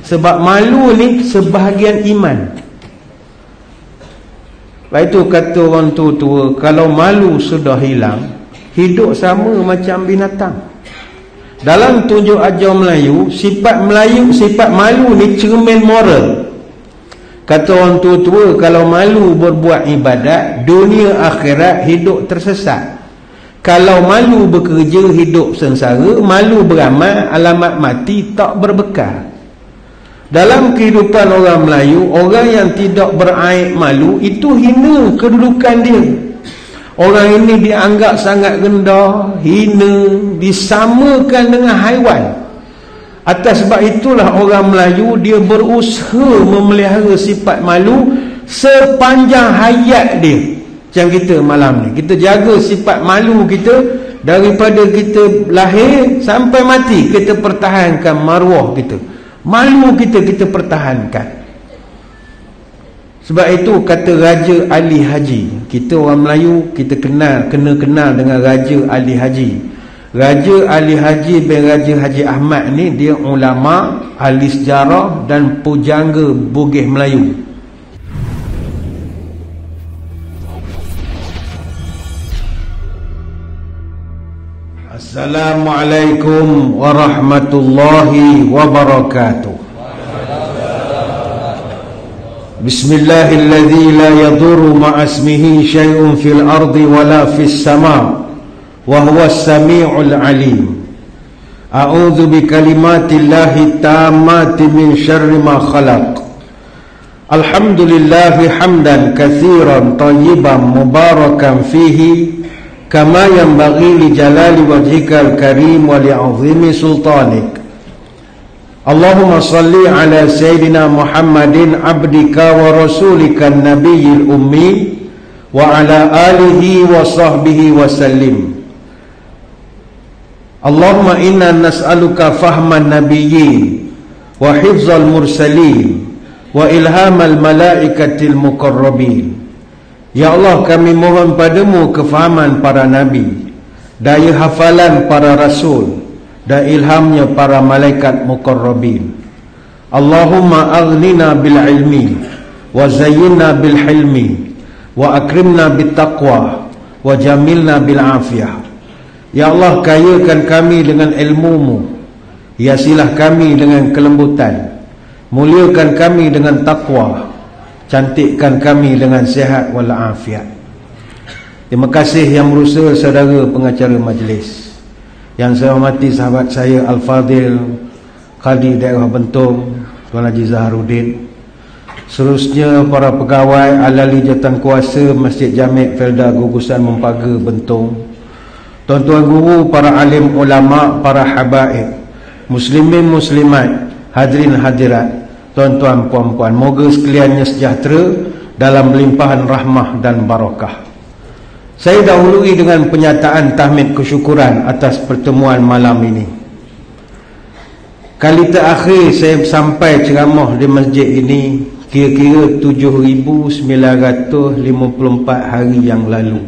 Sebab malu ni sebahagian iman. Lepas itu kata orang tua, kalau malu sudah hilang, hidup sama macam binatang. Dalam tunjuk ajar Melayu, sifat malu ni cermin moral. Kata orang tua, kalau malu berbuat ibadat, dunia akhirat hidup tersesat. Kalau malu bekerja, hidup sengsara. Malu beramal, alamat mati tak berbekal. Dalam kehidupan orang Melayu, orang yang tidak beraib malu, itu hina kedudukan dia. Orang ini dianggap sangat rendah, hina, disamakan dengan haiwan. Atas sebab itulah orang Melayu, dia berusaha memelihara sifat malu sepanjang hayat dia. Macam kita malam ni, kita jaga sifat malu kita daripada kita lahir sampai mati. Kita pertahankan maruah kita, malu kita pertahankan. Sebab itu kata Raja Ali Haji, kita orang Melayu, kita kena kenal dengan Raja Ali Haji. Raja Ali Haji bin Raja Haji Ahmad ni, dia ulama, ahli sejarah dan pujangga Bugis Melayu. Assalamualaikum warahmatullahi wabarakatuh. Bismillahilladzi la yadurru ma'asmihi syai'un fil ardi wala fis sama' wa huwas sami'ul alim. A'udzu bikalimatillahi tammati min syarri ma khalaq. Alhamdulillahi hamdan katsiran thayyiban mubarakan fihi kama yanbaghi li jalali wajhikal karim wa li 'azimi sultanik. Allahumma salli ala sayyidina Muhammadin abdika wa rasulika nabiyil ummi wa ala alihi wa sahbihi wa sallim. Allahumma inna nas'aluka fahman nabiyyin wa hifzal mursalin wa ilhamal malaikatil muqarrabin. Ya Allah, kami mohon padamu kefahaman para nabi, daya hafalan para rasul, dan ilhamnya para malaikat muqarrabin. Allahumma aghnina bil ilmi wa zayyinna bil hilmi wa akrimna bit taqwa wa jamilna bil afiyah. Ya Allah, kayakan kami dengan ilmu-Mu, hiasilah kami dengan kelembutan, muliakan kami dengan takwa, cantikkan kami dengan sihat wal afiat. Terima kasih yang berusaha saudara pengacara majlis. Yang saya hormati sahabat saya Al-Fadhil Qadi Daerah Bentong Tuan Haji Zaharuddin, seterusnya para pegawai alali jawatankuasa Masjid Jami' Felda Gugusan Mempaga Bentong, tuan-tuan guru, para alim ulama, para habaib, muslimin muslimat, hadirin hadirat, tuan-tuan puan-puan, moga sekaliannya sejahtera dalam limpahan rahmah dan barakah. Saya dahului dengan penyataan tahmid kesyukuran atas pertemuan malam ini. Kali terakhir saya sampai ceramah di masjid ini kira-kira 7,954 hari yang lalu.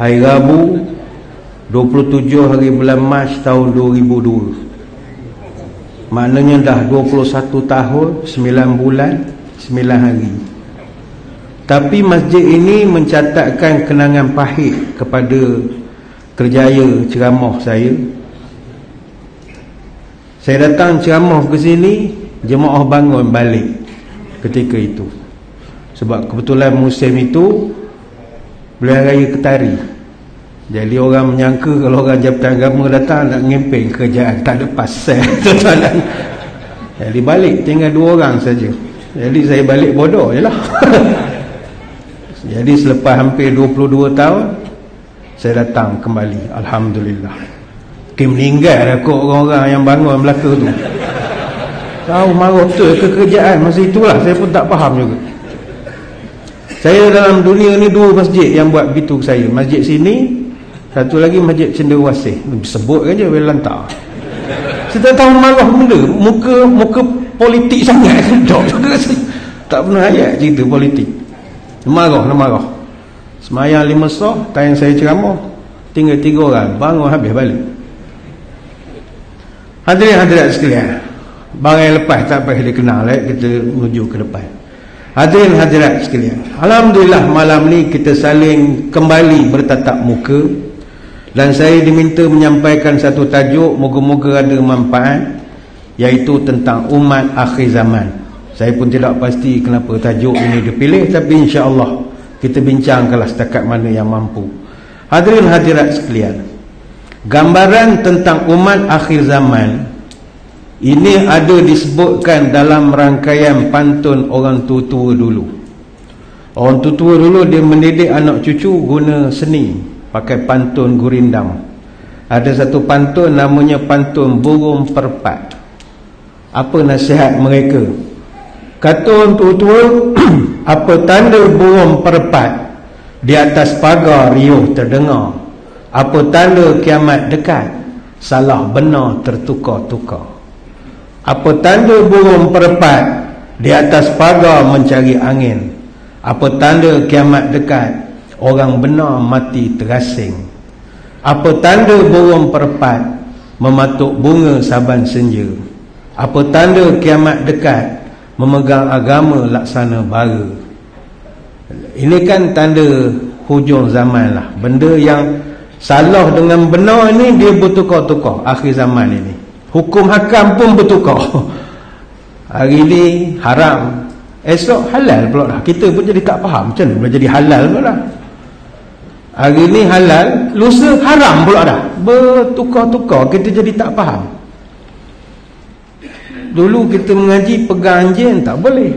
Hari Rabu 27 hari bulan Mac tahun 2002. Maknanya dah 21 tahun 9 bulan 9 hari. Tapi masjid ini mencatatkan kenangan pahit kepada kerjaya ceramah saya. Saya datang ceramah ke sini, jemaah bangun balik ketika itu. Sebab kebetulan musim itu Bulan Raya Ketari. Jadi orang menyangka kalau orang Jabatan Agama datang nak ngempeng kerjaan, tak ada pasal. Jadi balik tinggal 2 orang saja. Jadi saya balik bodoh je lah. Jadi selepas hampir 22 tahun saya datang kembali, alhamdulillah. Meninggal dah kot orang-orang yang bangun Melaka tu. Tahu marah betul kekerjaan masa itulah, saya pun tak faham juga. Saya dalam dunia ni 2 masjid yang buat begitu saya. Masjid sini, satu lagi masjid Cendrawasih. Sebutkan je boleh lantar. Saya tak tahu marah benda, muka politik sangat. Tak pernah ayat cerita politik. Marah. Semayang 5 sah, time saya ceramah tinggal 3 orang, bangun habis balik. Hadirin-hadirat sekalian, barang yang lepas tak payah dikenal, kita menuju ke depan. Hadirin-hadirat sekalian, alhamdulillah malam ni kita saling kembali bertatap muka, dan saya diminta menyampaikan satu tajuk, moga-moga ada manfaat, iaitu tentang umat akhir zaman. Saya pun tidak pasti kenapa tajuk ini dipilih, tapi insya-Allah kita bincangkanlah setakat mana yang mampu. Hadirin-hadirat sekalian, gambaran tentang umat akhir zaman ini ada disebutkan dalam rangkaian pantun orang tua-tua dulu. Orang tua-tua dulu dia mendidik anak cucu guna seni, pakai pantun gurindam. Ada satu pantun namanya pantun burung perpat. Apa nasihat mereka? Kata orang tua-tua, apa tanda burung perpat di atas pagar riuh terdengar? Apa tanda kiamat dekat? Salah benar tertukar-tukar. Apa tanda burung perpat di atas pagar mencari angin? Apa tanda kiamat dekat? Orang benar mati terasing. Apa tanda burung perpat mematuk bunga saban senja? Apa tanda kiamat dekat? Memegang agama laksana bara. Ini kan tanda hujung zaman lah. Benda yang salah dengan benar ni dia bertukar-tukar akhir zaman ini. Hukum hakam pun bertukar. Hari ni haram, esok halal pula dah. Kita pun jadi tak faham macam mana boleh jadi halal pula dah. Hari ni halal, lusa haram pula dah. Bertukar-tukar, kita jadi tak faham. Dulu kita mengaji pegang anjing tak boleh.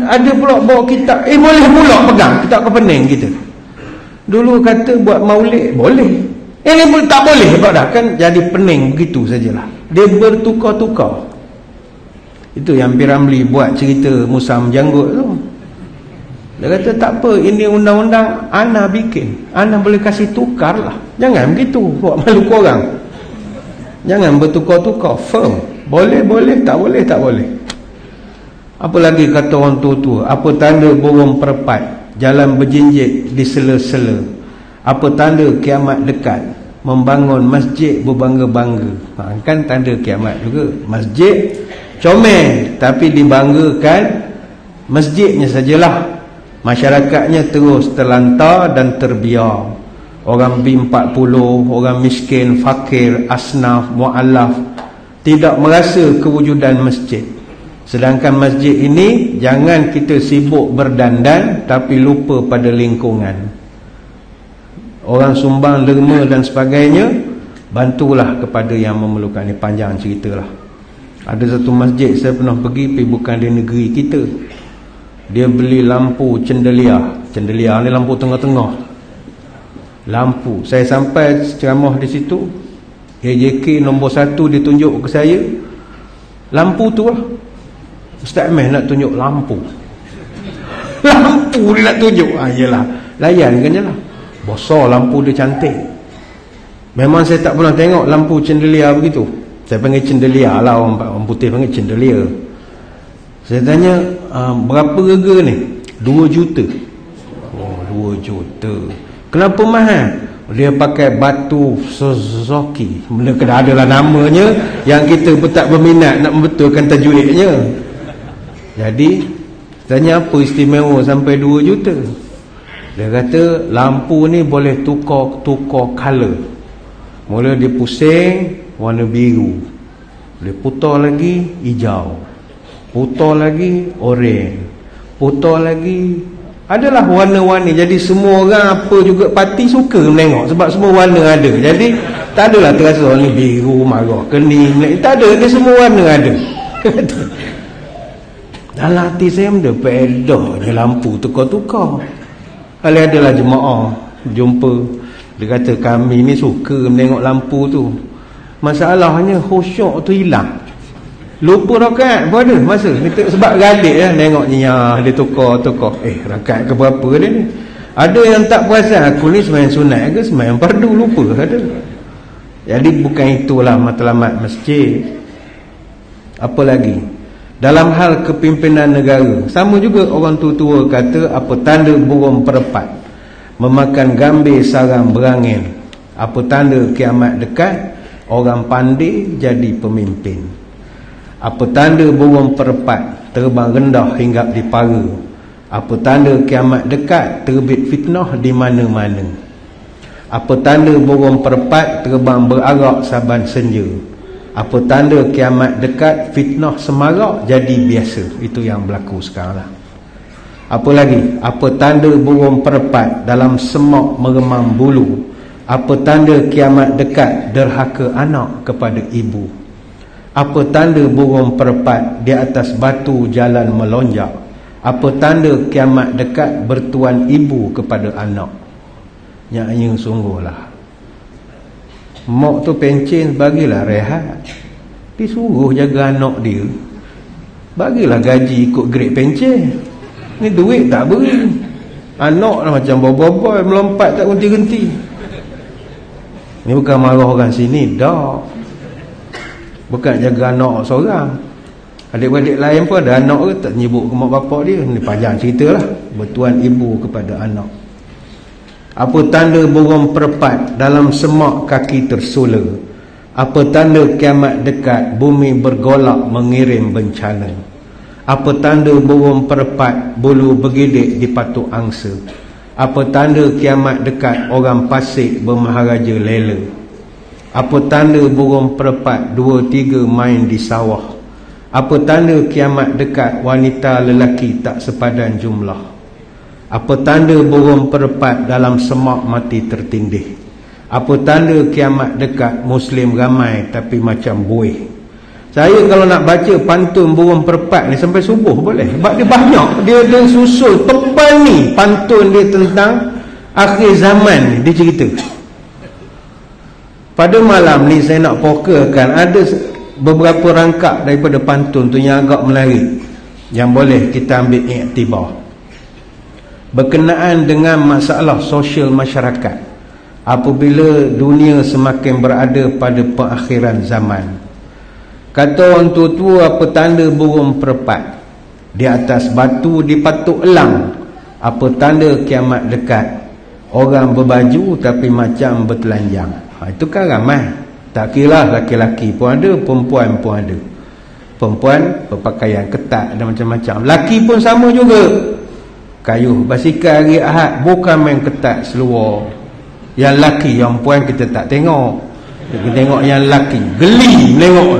Ada pula bawa kitab, boleh pula pegang kitab ke pening kita. Dulu kata buat maulid boleh, ini pun tak boleh pula dah. Kan jadi pening begitu sajalah. Dia bertukar-tukar. Itu yang Piramli buat cerita Musa menjanggut tu. Dia kata tak apa, ini undang-undang ana bikin, ana boleh kasih tukar lah. Jangan begitu, buat malu korang. Jangan bertukar-tukar, firm. Boleh, tak boleh, tak boleh. Apa lagi kata orang tua-tua? Apa tanda burung perpat jalan berjinjit di sela-sela? Apa tanda kiamat dekat? Membangun masjid berbangga-bangga. Kan tanda kiamat juga. Masjid comel, tapi dibanggakan masjidnya sajalah. Masyarakatnya terus terlantar dan terbiar. Orang B40, orang miskin, fakir, asnaf, mu'alaf tidak merasa kewujudan masjid. Sedangkan masjid ini jangan kita sibuk berdandan tapi lupa pada lingkungan. Orang sumbang derma dan sebagainya, bantulah kepada yang memerlukan. Ini panjang ceritalah. Ada satu masjid saya pernah pergi, tapi bukan di negeri kita. Dia beli lampu cendelia. Cendelia ni lampu tengah-tengah. Lampu. Saya sampai ceramah di situ, AJK nombor 1 ditunjuk ke saya. Lampu tu lah. Ustaz Meh nak tunjuk lampu. Lampu dia nak tunjuk. Yelah, layankan je lah. Besar lampu dia, cantik. Memang saya tak pernah tengok lampu cendelia begitu. Saya panggil cendelia lah, orang putih panggil cendelia. Saya tanya, berapa harga ni? 2 juta. Oh, 2 juta. Kenapa mahal? Dia pakai batu Suzuki. Benda kena adalah namanya, yang kita pun tak berminat nak membetulkan tajwidnya. Jadi tanya apa istimewa sampai 2 juta? Dia kata lampu ni boleh tukar color. Mula dia pusing warna biru, dia putar lagi hijau, putar lagi oranye, putar lagi, adalah warna-warni. Jadi semua orang apa juga parti suka menengok sebab semua warna ada. Jadi tak adalah terasa ni biru, marah, kening, tak ada, dia semua warna ada. Dalam hati saya benda pedahnya lampu tukar-tukar. Kali adalah jemaah jumpa, dia kata kami ni suka menengok lampu tu. Masalahnya khusyuk tu hilang. Lupa rakaat pun ada masa. Sebab galik lah tengoknya dia tukar-tukar. Rakaat ke berapa dia ni? Ada yang tak perasan aku ni sembahyang sunat ke sembahyang fardu, lupa ada. Jadi bukan itulah matlamat masjid. Apa lagi? Dalam hal kepimpinan negara, sama juga orang tua-tua kata apa tanda burung perpat memakan gambir sarang berangin. Apa tanda kiamat dekat? Orang pandai jadi pemimpin. Apa tanda burung perpat terbang rendah hingga dipara? Apa tanda kiamat dekat terbit fitnah di mana-mana? Apa tanda burung perpat terbang berarak saban senja? Apa tanda kiamat dekat fitnah semarak jadi biasa? Itu yang berlaku sekarang lah. Apa lagi? Apa tanda burung perpat dalam semak meremam bulu? Apa tanda kiamat dekat derhaka anak kepada ibu? Apa tanda burung perpat di atas batu jalan melonjak? Apa tanda kiamat dekat bertuan ibu kepada anak? Nyaknya sungguhlah. Mak tu pencen bagilah rehat. Disuruh jaga anak dia. Bagilah gaji ikut grade pencen. Ni duit tak beri. Anak lah macam boboiboy melompat tak henti-henti. Ni bukan marah orang sini, dah. Bukan jaga anak seorang. Adik-adik lain pun ada anak ke, tak nyebut ke mak bapak dia. Ni panjang cerita lah. Bertuan ibu kepada anak. Apa tanda burung perpat dalam semak kaki tersola? Apa tanda kiamat dekat bumi bergolak mengirim bencana? Apa tanda burung perpat bulu bergidik di patuk angsa? Apa tanda kiamat dekat orang Pasik bermaharaja lela? Apa tanda burung perpat 2-3 main di sawah? Apa tanda kiamat dekat wanita lelaki tak sepadan jumlah? Apa tanda burung perpat dalam semak mati tertindih? Apa tanda kiamat dekat Muslim ramai tapi macam buih? Saya kalau nak baca pantun burung perpat ni sampai subuh boleh. Sebab dia banyak. Dia susul tebal ni pantun dia tentang akhir zaman ni. Dia cerita. Pada malam ni saya nak pokerkan ada beberapa rangkap daripada pantun tu yang agak menarik, yang boleh kita ambil iktibar berkenaan dengan masalah sosial masyarakat apabila dunia semakin berada pada perakhiran zaman. Kata orang tua-tua, apa tanda burung perpat di atas batu di patuk elang? Apa tanda kiamat dekat? Orang berbaju tapi macam bertelanjang. Itu kan ramai. Tak kira laki-laki pun ada, perempuan pun ada. Perempuan berpakaian ketat dan macam-macam. Laki pun sama juga. Kayuh basikal hari Ahad bukan main ketat seluar. Yang laki, yang perempuan kita tak tengok. Kita tengok yang laki, geli menengok.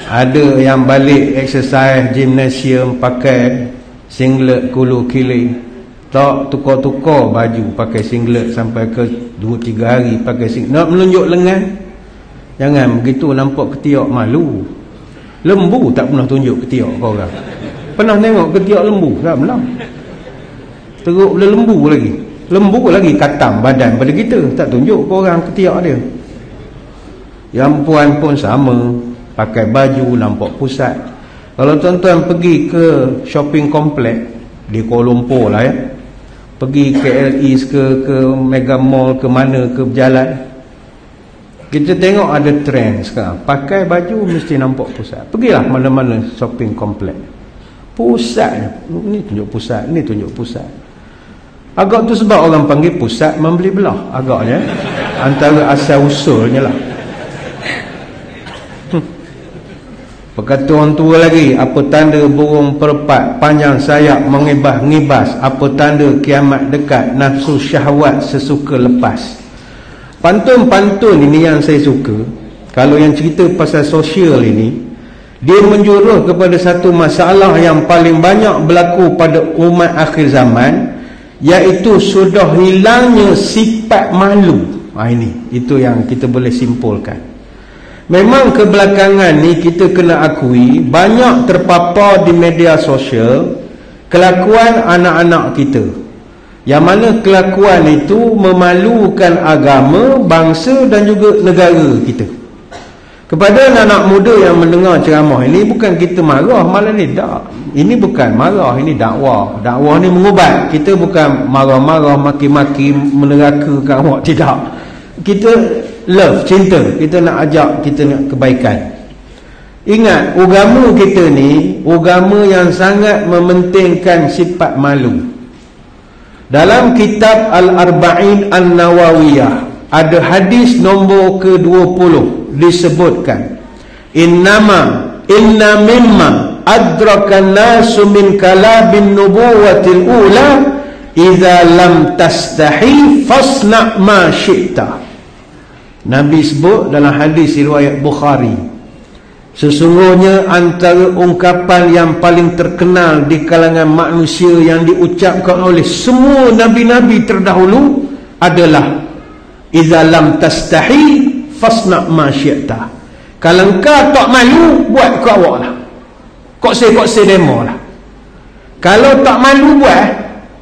Ada yang balik exercise gymnasium pakai singlet kulu kili, tak tukar-tukar baju pakai singlet sampai ke 2-3 hari pakai singlet. Nak menunjuk lengan, jangan begitu, nampak ketiak malu. Lembu tak pernah tunjuk ketiak kau orang. Pernah tengok ketiak lembu? Tak pernah. Teruk boleh lembu lagi. Lembu lagi katam badan pada kita, tak tunjuk kau orang ketiak dia. Yang puan pun sama, pakai baju nampak pusat. Kalau tuan-tuan pergi ke shopping komplek di Kuala Lumpur lah ya, pergi ke LE ke Mega Mall ke mana ke berjalan, kita tengok ada trend sekarang pakai baju mesti nampak pusat. Pergilah mana-mana shopping komplek, pusat ni tunjuk pusat, ni tunjuk pusat. Agak tu sebab orang panggil pusat membeli belah agaknya, antara asal usulnya lah. Berkata orang tua lagi, apa tanda burung perpat panjang sayap mengibas-ngibas? Apa tanda kiamat dekat nafsu syahwat sesuka lepas? Pantun-pantun ini yang saya suka. Kalau yang cerita pasal sosial ini, dia menjuruh kepada satu masalah yang paling banyak berlaku pada umat akhir zaman, iaitu sudah hilangnya sifat malu. Ini itu yang kita boleh simpulkan. Memang kebelakangan ni kita kena akui banyak terpapar di media sosial kelakuan anak-anak kita, yang mana kelakuan itu memalukan agama, bangsa dan juga negara kita. Kepada anak-anak muda yang mendengar ceramah ini, bukan kita marah, malah ni tak. Ini bukan marah, ini dakwah. Dakwah ni mengubat. Kita bukan marah-marah, maki-maki, menerakakan awak, tidak. Kita love, cinta. Kita nak ajak, kita nak kebaikan. Ingat, agama kita ni agama yang sangat mementingkan sifat malu. Dalam kitab Al-Arba'in An-Nawawiyah, ada hadis nombor ke-20 disebutkan, inna mimma adrakan nasu min kalabin nubuwatil ula idza lam tastahi fasna ma syi'ta. Nabi sebut dalam hadis riwayat Bukhari, sesungguhnya antara ungkapan yang paling terkenal di kalangan manusia yang diucapkan oleh semua nabi-nabi terdahulu adalah idza lam tastahi fasna ma syi'ta. Kalau engkau tak malu, buat kau awak lah, kok-se demo lah. Kalau tak malu buat.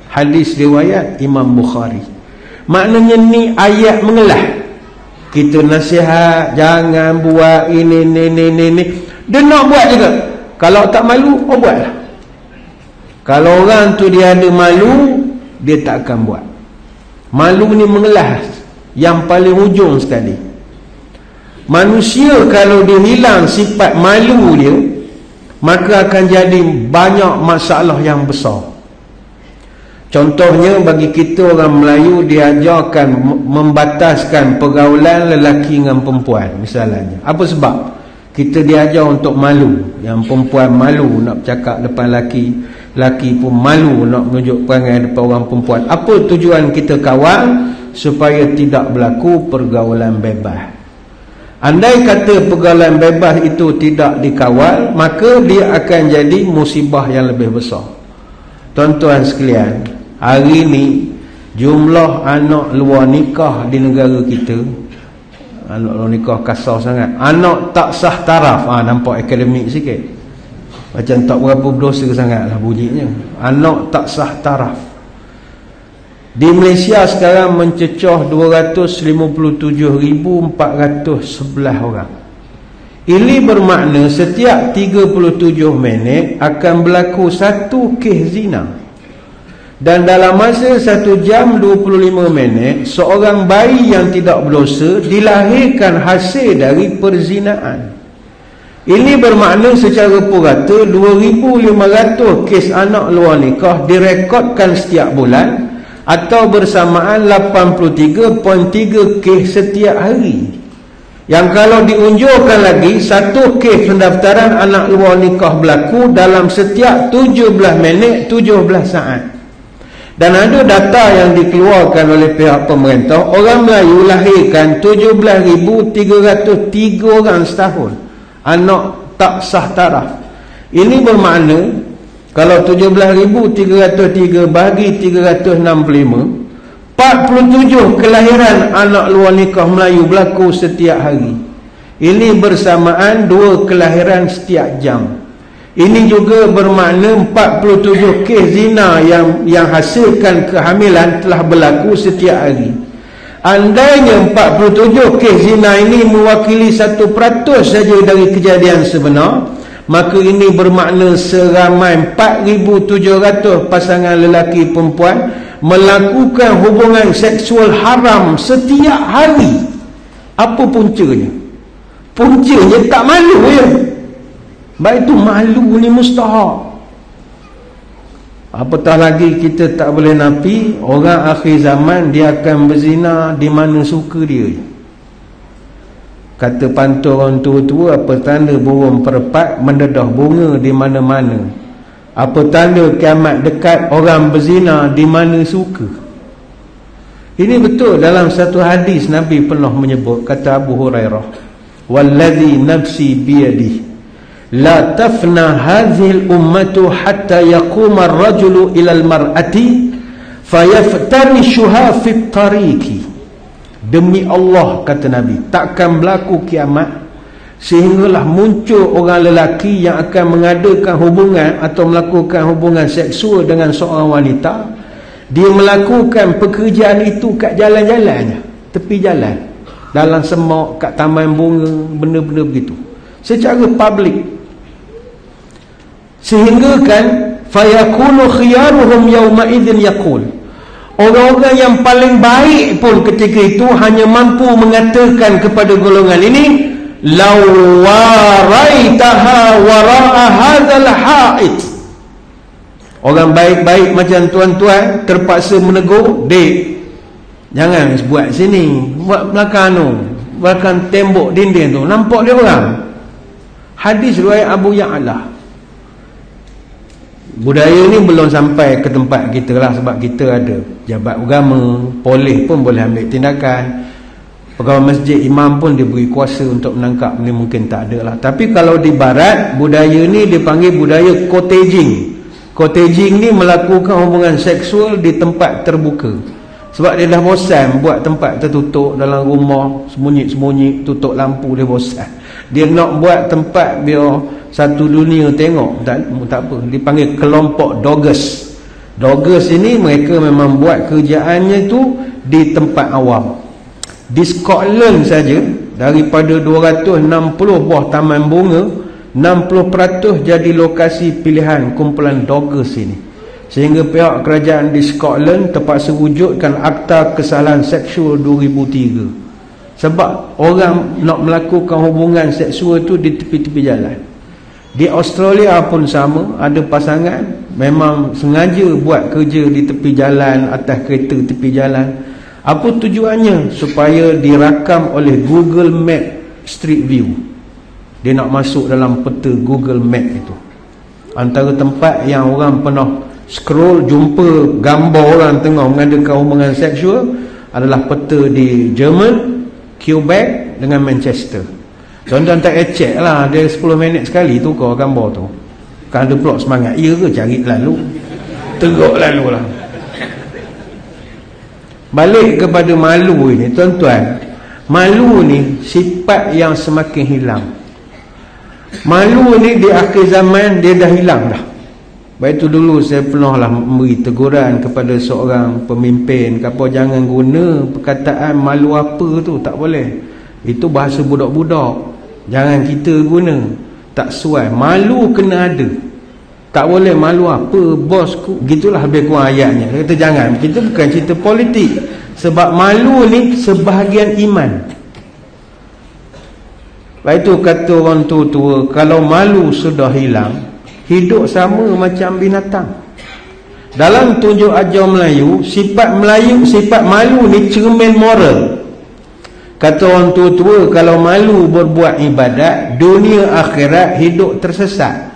Hadis riwayat Imam Bukhari. Maknanya ni ayat mengelah kita nasihat, jangan buat ini. Dia nak buat juga. Kalau tak malu, buatlah. Kalau orang tu dia ada malu, dia tak akan buat. Malu ni mengelah yang paling hujung sekali. Manusia kalau dia hilang sifat malu dia, maka akan jadi banyak masalah yang besar. Contohnya bagi kita orang Melayu, diajarkan membataskan pergaulan lelaki dengan perempuan misalnya. Apa sebab? Kita diajar untuk malu. Yang perempuan malu nak bercakap depan lelaki, lelaki pun malu nak menunjuk perangai depan orang perempuan. Apa tujuan kita kawal? Supaya tidak berlaku pergaulan bebas. Andai kata pergaulan bebas itu tidak dikawal, maka dia akan jadi musibah yang lebih besar. Tuan-tuan sekalian, hari ni jumlah anak luar nikah di negara kita, anak luar nikah kasar sangat. Anak tak sah taraf, nampak akademik sikit, macam tak berapa berdosa sangatlah bunyinya. Anak tak sah taraf di Malaysia sekarang mencecah 257,411 orang. Ini bermakna setiap 37 minit akan berlaku satu kes zina. Dan dalam masa 1 jam 25 minit, seorang bayi yang tidak berdosa dilahirkan hasil dari perzinaan. Ini bermakna secara purata 2,500 kes anak luar nikah direkodkan setiap bulan, atau bersamaan 83.3 kes setiap hari. Yang kalau diunjurkan lagi, satu kes pendaftaran anak luar nikah berlaku dalam setiap 17 minit 17 saat. Dan ada data yang dikeluarkan oleh pihak pemerintah, orang Melayu lahirkan 17,303 orang setahun anak tak sah taraf. Ini bermakna kalau 17,303 bagi 365, 47 kelahiran anak luar nikah Melayu berlaku setiap hari. Ini bersamaan 2 kelahiran setiap jam. Ini juga bermakna 47 kes zina yang hasilkan kehamilan telah berlaku setiap hari. Andainya 47 kes zina ini mewakili 1% saja dari kejadian sebenar, maka ini bermakna seramai 4,700 pasangan lelaki perempuan melakukan hubungan seksual haram setiap hari. Apa puncanya? Puncanya tak malu ya. Baik itu malu ni mustahak. Apatah lagi kita tak boleh nafi orang akhir zaman dia akan berzina di mana suka dia. Kata pantun orang tua-tua, apa tanda burung perempat mendedah bunga di mana-mana? Apa tanda kiamat dekat orang berzina di mana suka? Ini betul dalam satu hadis Nabi pernah menyebut, kata Abu Hurairah, "Wallazi nafsi biyadihi la tafna hadhil ummatu hatta yaquma ar-rajulu ila al-mar'ati fayaftarishuha fit tariqi." Demi Allah, kata Nabi, takkan berlaku kiamat sehinggalah muncul orang lelaki yang akan mengadakan hubungan atau melakukan hubungan seksual dengan seorang wanita. Dia melakukan pekerjaan itu kat jalan-jalannya, tepi jalan, dalam semak, kat taman bunga, benda-benda begitu, secara publik. Sehingga kan fayakunu khiyaruhum yawma idzin yaqul, orang-orang yang paling baik pun ketika itu hanya mampu mengatakan kepada golongan ini, law waraitaha wara'a hadzal ha'id. Orang baik-baik macam tuan-tuan terpaksa menegur, "Dek, Jangan buat sini, buat belakang tembok dinding tu, nampak dia orang. Hadis riwayat Abu Ya'la. Budaya ni belum sampai ke tempat kita lah, sebab kita ada jabat agama, polis pun boleh ambil tindakan, pegawai masjid, imam pun diberi kuasa untuk menangkap ni, mungkin tak ada lah. Tapi kalau di barat, budaya ni dipanggil budaya cottaging. Cottaging ni melakukan hubungan seksual di tempat terbuka, sebab dia dah bosan buat tempat tertutup dalam rumah, sembunyi-sembunyi, tutup lampu, dia bosan. Dia nak buat tempat biar satu dunia tengok. Tak apa, dipanggil kelompok doggers. Doggers ini mereka memang buat kerjaannya tu di tempat awam. Di Scotland saja, daripada 260 buah taman bunga, 60% jadi lokasi pilihan kumpulan doggers ini. Sehingga pihak kerajaan di Scotland terpaksa wujudkan Akta Kesalahan Seksual 2003. Sebab orang nak melakukan hubungan seksual tu di tepi-tepi jalan. Di Australia pun sama, ada pasangan memang sengaja buat kerja di tepi jalan, atas kereta tepi jalan. Apa tujuannya? Supaya dirakam oleh Google Map Street View. Dia nak masuk dalam peta Google Map itu. Antara tempat yang orang pernah scroll jumpa gambar orang tengah mengadakan hubungan seksual adalah peta di Jerman, Quebec dengan Manchester. Tuan-tuan tak ecek lah, dia 10 minit sekali tukar gambar tu. Kan ada pula semangat, ya ke cari lalu, teruk lalu lah. Balik kepada malu ini, tuan-tuan, malu ni sifat yang semakin hilang. Malu ni di akhir zaman dia dah hilang dah. Baik itu dulu saya pernah lah memberi teguran kepada seorang pemimpin, kata jangan guna perkataan malu apa tu, tak boleh. Itu bahasa budak-budak, jangan kita guna, tak sesuai. Malu kena ada, tak boleh malu apa bosku, gitulah lebih kurang ayatnya. Dia kata jangan, kita bukan cerita politik, sebab malu ni sebahagian iman. Baik itu kata orang tua-tua, kalau malu sudah hilang, hidup sama macam binatang. Dalam tunjuk ajar Melayu, sifat malu ni cermin moral. Kata orang tua-tua, kalau malu berbuat ibadat, dunia akhirat hidup tersesat.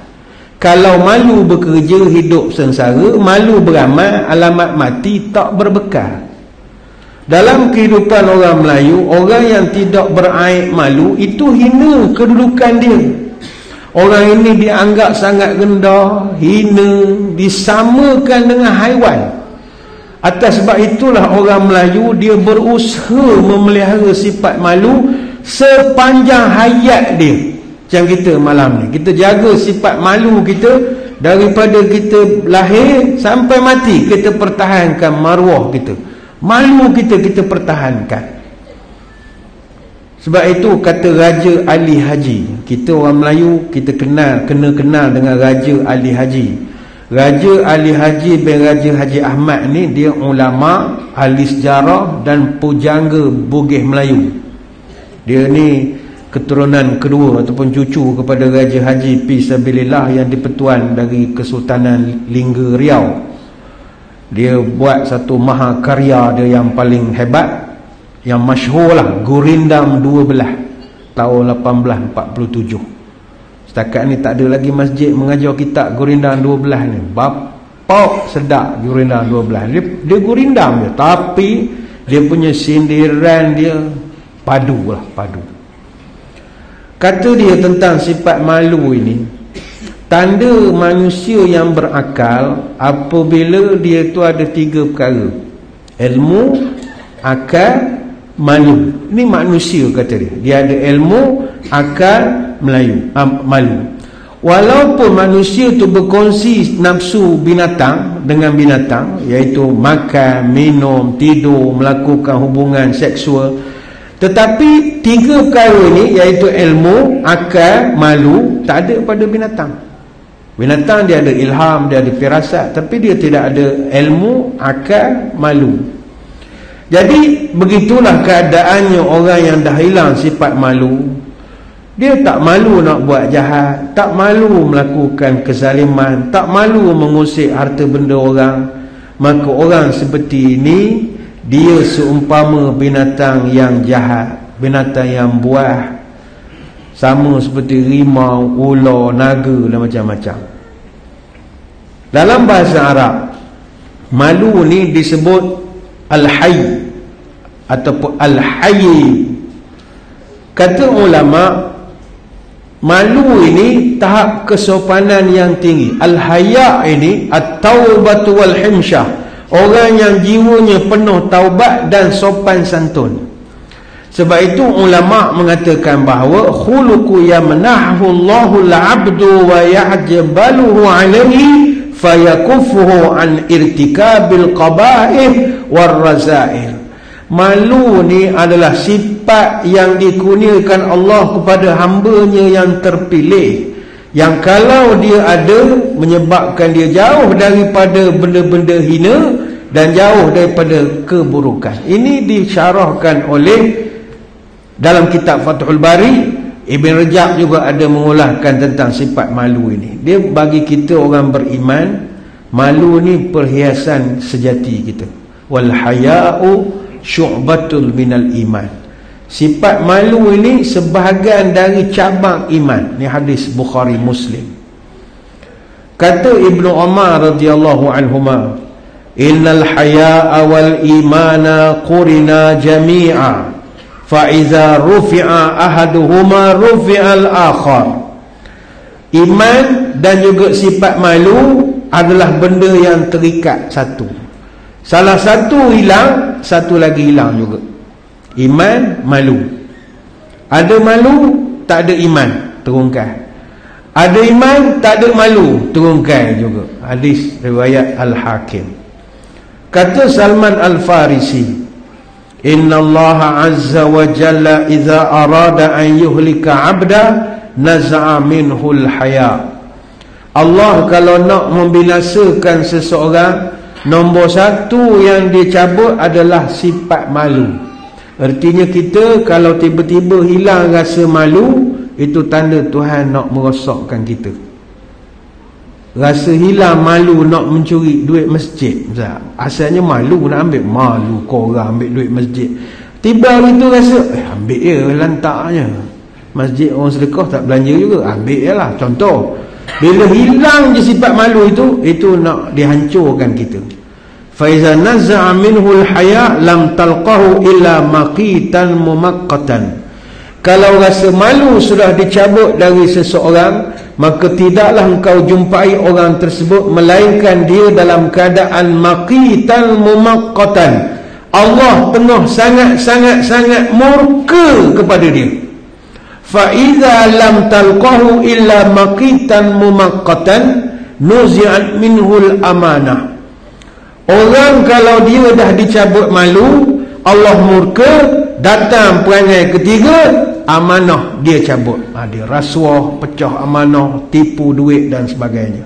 Kalau malu bekerja, hidup sengsara. Malu beramal, alamat mati tak berbekal. Dalam kehidupan orang Melayu, orang yang tidak beraib malu, itu hina kedudukan dia. Orang ini dianggap sangat rendah, hina, disamakan dengan haiwan. Atas sebab itulah orang Melayu dia berusaha memelihara sifat malu sepanjang hayat dia. Macam kita malam ni, kita jaga sifat malu kita daripada kita lahir sampai mati. Kita pertahankan maruah kita, malu kita pertahankan. Sebab itu kata Raja Ali Haji, kita orang Melayu kita kena kenal dengan Raja Ali Haji. Raja Ali Haji bin Raja Haji Ahmad ni dia ulama, ahli sejarah dan pujangga Bugis Melayu. Dia ni keturunan kedua ataupun cucu kepada Raja Haji Fisabilillah yang dipertuan dari Kesultanan Lingga Riau. Dia buat satu mahakarya dia yang paling hebat, yang masyhur lah, Gurindam 12 tahun 1847. Setakat ni tak ada lagi masjid mengajar kitab Gurindam 12 ni. Bapak sedap Gurindam 12. Dia Gurindam dia, tapi dia punya sindiran dia padu lah, padu. Kata dia tentang sifat malu ini, tanda manusia yang berakal apabila dia tu ada 3 perkara: ilmu, akal, malu. Ini manusia kata dia. Dia ada ilmu, akal, malu. Walaupun manusia tu berkongsi nafsu binatang dengan binatang, iaitu makan, minum, tidur, melakukan hubungan seksual, tetapi 3 perkara ni, iaitu ilmu, akal, malu, tak ada pada binatang. Binatang dia ada ilham, dia ada firasat, tapi dia tidak ada ilmu, akal, malu. Jadi begitulah keadaannya orang yang dah hilang sifat malu. Dia tak malu nak buat jahat, tak malu melakukan kezaliman, tak malu mengusik harta benda orang. Maka orang seperti ini dia seumpama binatang yang jahat, binatang yang buah, sama seperti rimau, ular, naga dan macam-macam. Dalam bahasa Arab, malu ni disebut al-hayy ataupun al-hayy. Kata ulama, malu ini tahap kesopanan yang tinggi. Al-haya ini at-taubatu wal himsyah, orang yang jiwanya penuh taubat dan sopan santun. Sebab itu ulama mengatakan bahawa khuluqu yamnahu Allahu al-'abdu wa ya'jabaluhu 'alaihi fayakuffuhu an irtikabil qaba'ih war raza'il. Malu ni adalah sifat yang dikurniakan Allah kepada hamba-Nya yang terpilih, yang kalau dia ada, menyebabkan dia jauh daripada benda-benda hina dan jauh daripada keburukan. Ini disyarahkan oleh dalam kitab Fathul Bari. Ibn Rajab juga ada mengulahkan tentang sifat malu ini. Dia bagi kita orang beriman, malu ni perhiasan sejati kita. Wal haya'u syu'batul minal iman. Sifat malu ini sebahagian dari cabang iman. Ni hadis Bukhari Muslim. Kata Ibnu Umar radhiyallahu anhuma, innal haya'a wal imana qurina jami'a, fa iza rufi'a ahaduhuma rufi'al akhar. Iman dan juga sifat malu adalah benda yang terikat satu. Salah satu hilang, satu lagi hilang juga. Iman, malu. Ada malu, tak ada iman, terungkai. Ada iman, tak ada malu, terungkai juga. Hadis riwayat Al-Hakim. Kata Salman Al-Farisi, inna Allah azza wa jalla idza arada an yuhlika 'abda naza'a minhul haya. Allah kalau nak membinasakan seseorang, nombor satu yang dia cabut adalah sifat malu. Artinya kita kalau tiba-tiba hilang rasa malu, itu tanda Tuhan nak merosakkan kita. Rasa hilang malu nak mencuri duit masjid, asalnya malu nak ambil, malu korang ambil duit masjid. Tiba hari tu rasa ambil je lantaknya, masjid orang sedekah tak belanja juga, ambil je lah. Contoh, bila hilang je sifat malu itu nak dihancurkan kita. Fa iza naza'a minhu al-haya lam talqahu illa maqitan mumaqqatan. Kalau rasa malu sudah dicabut dari seseorang, maka tidaklah engkau jumpai orang tersebut melainkan dia dalam keadaan maqitan mumaqqatan. Allah tengah sangat murka kepada dia. Fa idza lam talqahu illa maqitan mumaqqatan nuzi'at minhul amanah. Orang kalau dia dah dicabut malu, Allah murka, datang perangai ketiga, amanah dia cabut. Dia rasuah, pecah amanah, tipu duit dan sebagainya.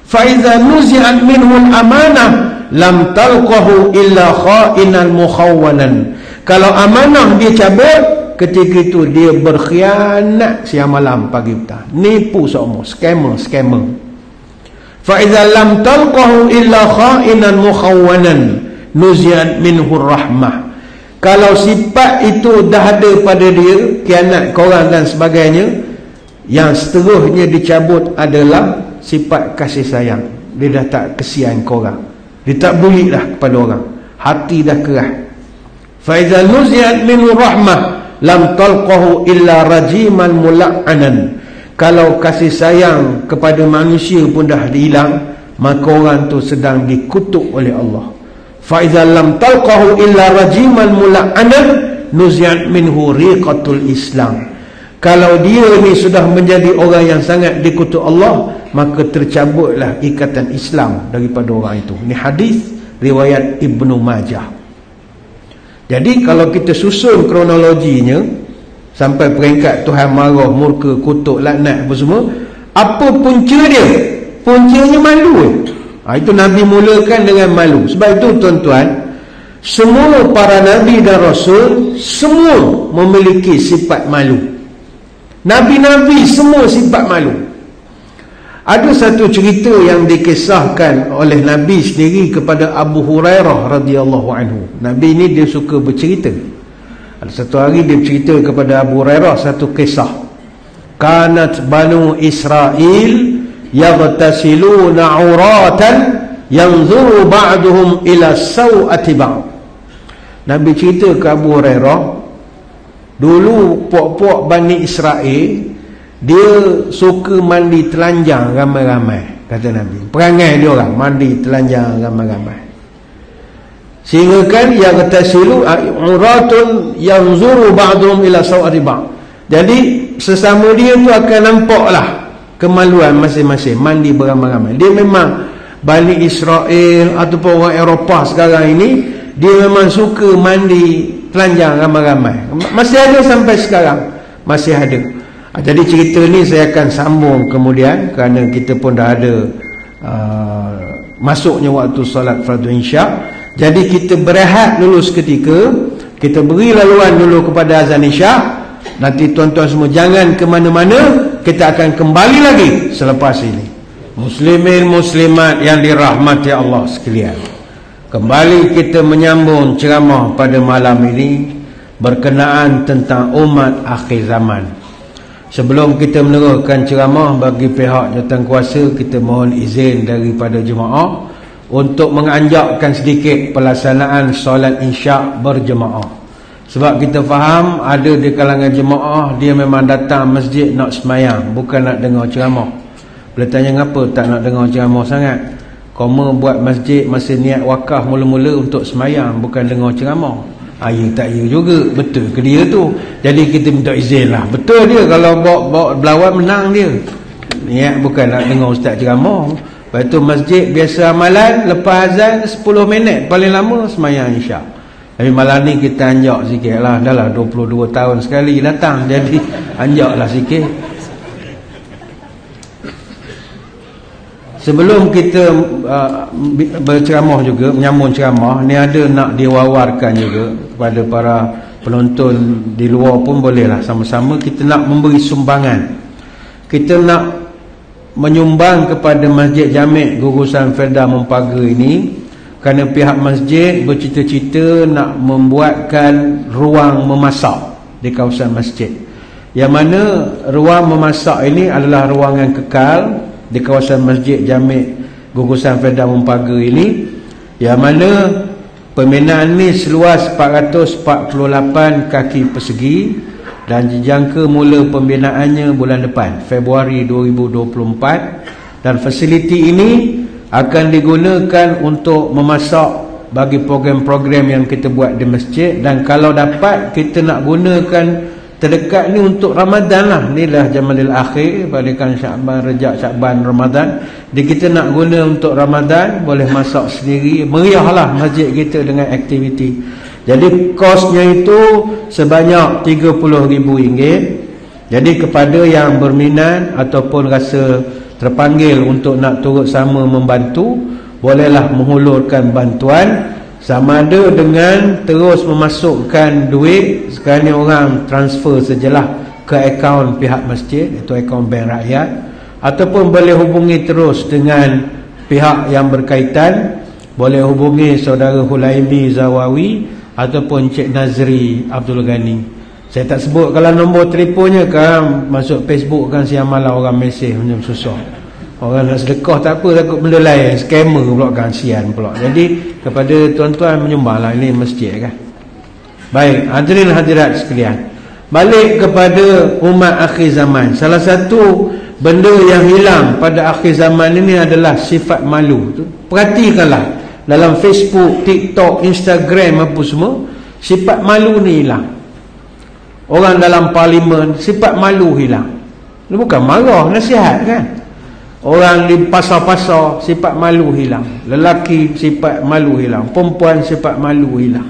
Fa idza nuzi'at minhul amanah lam talqahu illa kha'inan mukhawwanan. Kalau amanah dia cabut, ketika itu dia berkhianat siang malam pagi petang, nipu semua, scammer. Fa idza lam talqahu illa kha'inan mukhawwanan nuzi'at minhu rahmah. Kalau sifat itu dah ada pada dia, khianat korang dan sebagainya, yang seterusnya dicabut adalah sifat kasih sayang. Dia dah tak kesian korang, dia tak buli dah kepada orang, hati dah keras. Fa idza nuzi'at minhu rahmah lam talqahu illa rajiman mula'anan. Kalau kasih sayang kepada manusia pun dah hilang, maka orang tu sedang dikutuk oleh Allah. Fa idza lam talqahu illa rajiman mula'anan nuzi'at minhu riqatul Islam. Kalau dia ni sudah menjadi orang yang sangat dikutuk Allah, maka tercabutlah ikatan Islam daripada orang itu. Ini hadis riwayat Ibnu Majah. Jadi kalau kita susun kronologinya sampai peringkat Tuhan marah, murka, kutuk, laknat apa semua, apa punca dia? Puncanya malu. Itu Nabi mulakan dengan malu. Sebab itu tuan-tuan, semua para Nabi dan Rasul semua memiliki sifat malu. Nabi-Nabi semua sifat malu. Ada satu cerita yang dikisahkan oleh Nabi sendiri kepada Abu Hurairah radhiyallahu anhu. Nabi ni dia suka bercerita. Ada satu hari dia cerita kepada Abu Hurairah satu kisah. Kanat Banu Israel yaghtasiluna uratan yanzuru ba'duhum ila sawati ba'd. Nabi cerita ke Abu Hurairah, dulu puak-puak Bani Israel dia suka mandi telanjang ramai-ramai, kata Nabi. Perangai dia orang mandi telanjang ramai-ramai. Sehingga kan yaghtasilu uratun yanzuru ba'dhum ila sawati ba'd. Jadi sesama dia tu akan nampaklah kemaluan masing-masing mandi beramai-ramai. Dia memang Bani Israel ataupun orang Eropah sekarang ini, dia memang suka mandi telanjang ramai-ramai. Masih ada sampai sekarang, masih ada. Jadi cerita ni saya akan sambung kemudian, kerana kita pun dah ada masuknya waktu solat fardu isya. Jadi kita berehat dulu seketika, kita beri laluan dulu kepada azan isya. Nanti tuan-tuan semua jangan ke mana-mana, kita akan kembali lagi selepas ini. Muslimin muslimat yang dirahmati Allah sekalian, kembali kita menyambung ceramah pada malam ini berkenaan tentang umat akhir zaman. Sebelum kita meneruskan ceramah, bagi pihak jawatankuasa kita mohon izin daripada jemaah untuk menganjakkan sedikit pelaksanaan solat isyak berjemaah. Sebab kita faham ada di kalangan jemaah dia memang datang masjid nak semayang, bukan nak dengar ceramah. Boleh tanya ngapa tak nak dengar ceramah sangat? Koma buat masjid masa niat wakaf mula-mula untuk semayang, bukan dengar ceramah. Ya tak ya juga, betul ke dia tu? Jadi kita minta izin lah. Betul dia, kalau bawa berlawan menang dia. Niat bukan nak dengar ustaz ceramah. Lepas tu masjid biasa amalan, lepas azan 10 minit paling lama semayang isyak. Tapi malam ni kita anjak sikit lah. Dah lah 22 tahun sekali datang, jadi anjak lah sikit. Sebelum kita berceramah juga, menyambung ceramah ni, ada nak diwawarkan juga kepada para penonton di luar pun bolehlah, sama-sama kita nak memberi sumbangan. Kita nak menyumbang kepada Masjid Jami' Gugusan Felda Mempaga ini, kerana pihak masjid bercita-cita nak membuatkan ruang memasak di kawasan masjid, yang mana ruang memasak ini adalah ruangan kekal di kawasan Masjid Jami' Gugusan Felda Mempaga ini, yang mana pembinaan ni seluas 448 kaki persegi dan dijangka mula pembinaannya bulan depan, Februari 2024, dan fasiliti ini akan digunakan untuk memasak bagi program-program yang kita buat di masjid. Dan kalau dapat kita nak gunakan terdekat ni untuk Ramadan lah. Inilah Jamalil Akhir, balikan Syakban, Rejab, Syakban, Ramadan. Jadi kita nak guna untuk Ramadan, boleh masak sendiri. Meriah lah masjid kita dengan aktiviti. Jadi kosnya itu sebanyak RM30,000. Jadi kepada yang berminat ataupun rasa terpanggil untuk nak turut sama membantu, bolehlah menghulurkan bantuan, sama ada dengan terus memasukkan duit, sekarang ni orang transfer sajalah ke akaun pihak masjid, iaitu akaun bank rakyat, ataupun boleh hubungi terus dengan pihak yang berkaitan. Boleh hubungi saudara Hulaimi Zawawi ataupun Cik Nazri Abdul Ghani. Saya tak sebut kalau nombor telefonnya, kan masuk Facebook kan siang malam orang mesej macam susah. Orang nak sedekah tak apa, takut benda lain, scammer pula kan, sian pula. Jadi kepada tuan-tuan menyumbanglah, ini masjid kan. Baik, hadirin hadirat sekalian, balik kepada umat akhir zaman. Salah satu benda yang hilang pada akhir zaman ini adalah sifat malu. Perhatikanlah dalam Facebook, TikTok, Instagram apa semua, sifat malu ni hilang. Orang dalam parlimen sifat malu hilang. Ini bukan marah, nasihat kan. Orang di pasar-pasar sifat malu hilang. Lelaki sifat malu hilang, perempuan sifat malu hilang.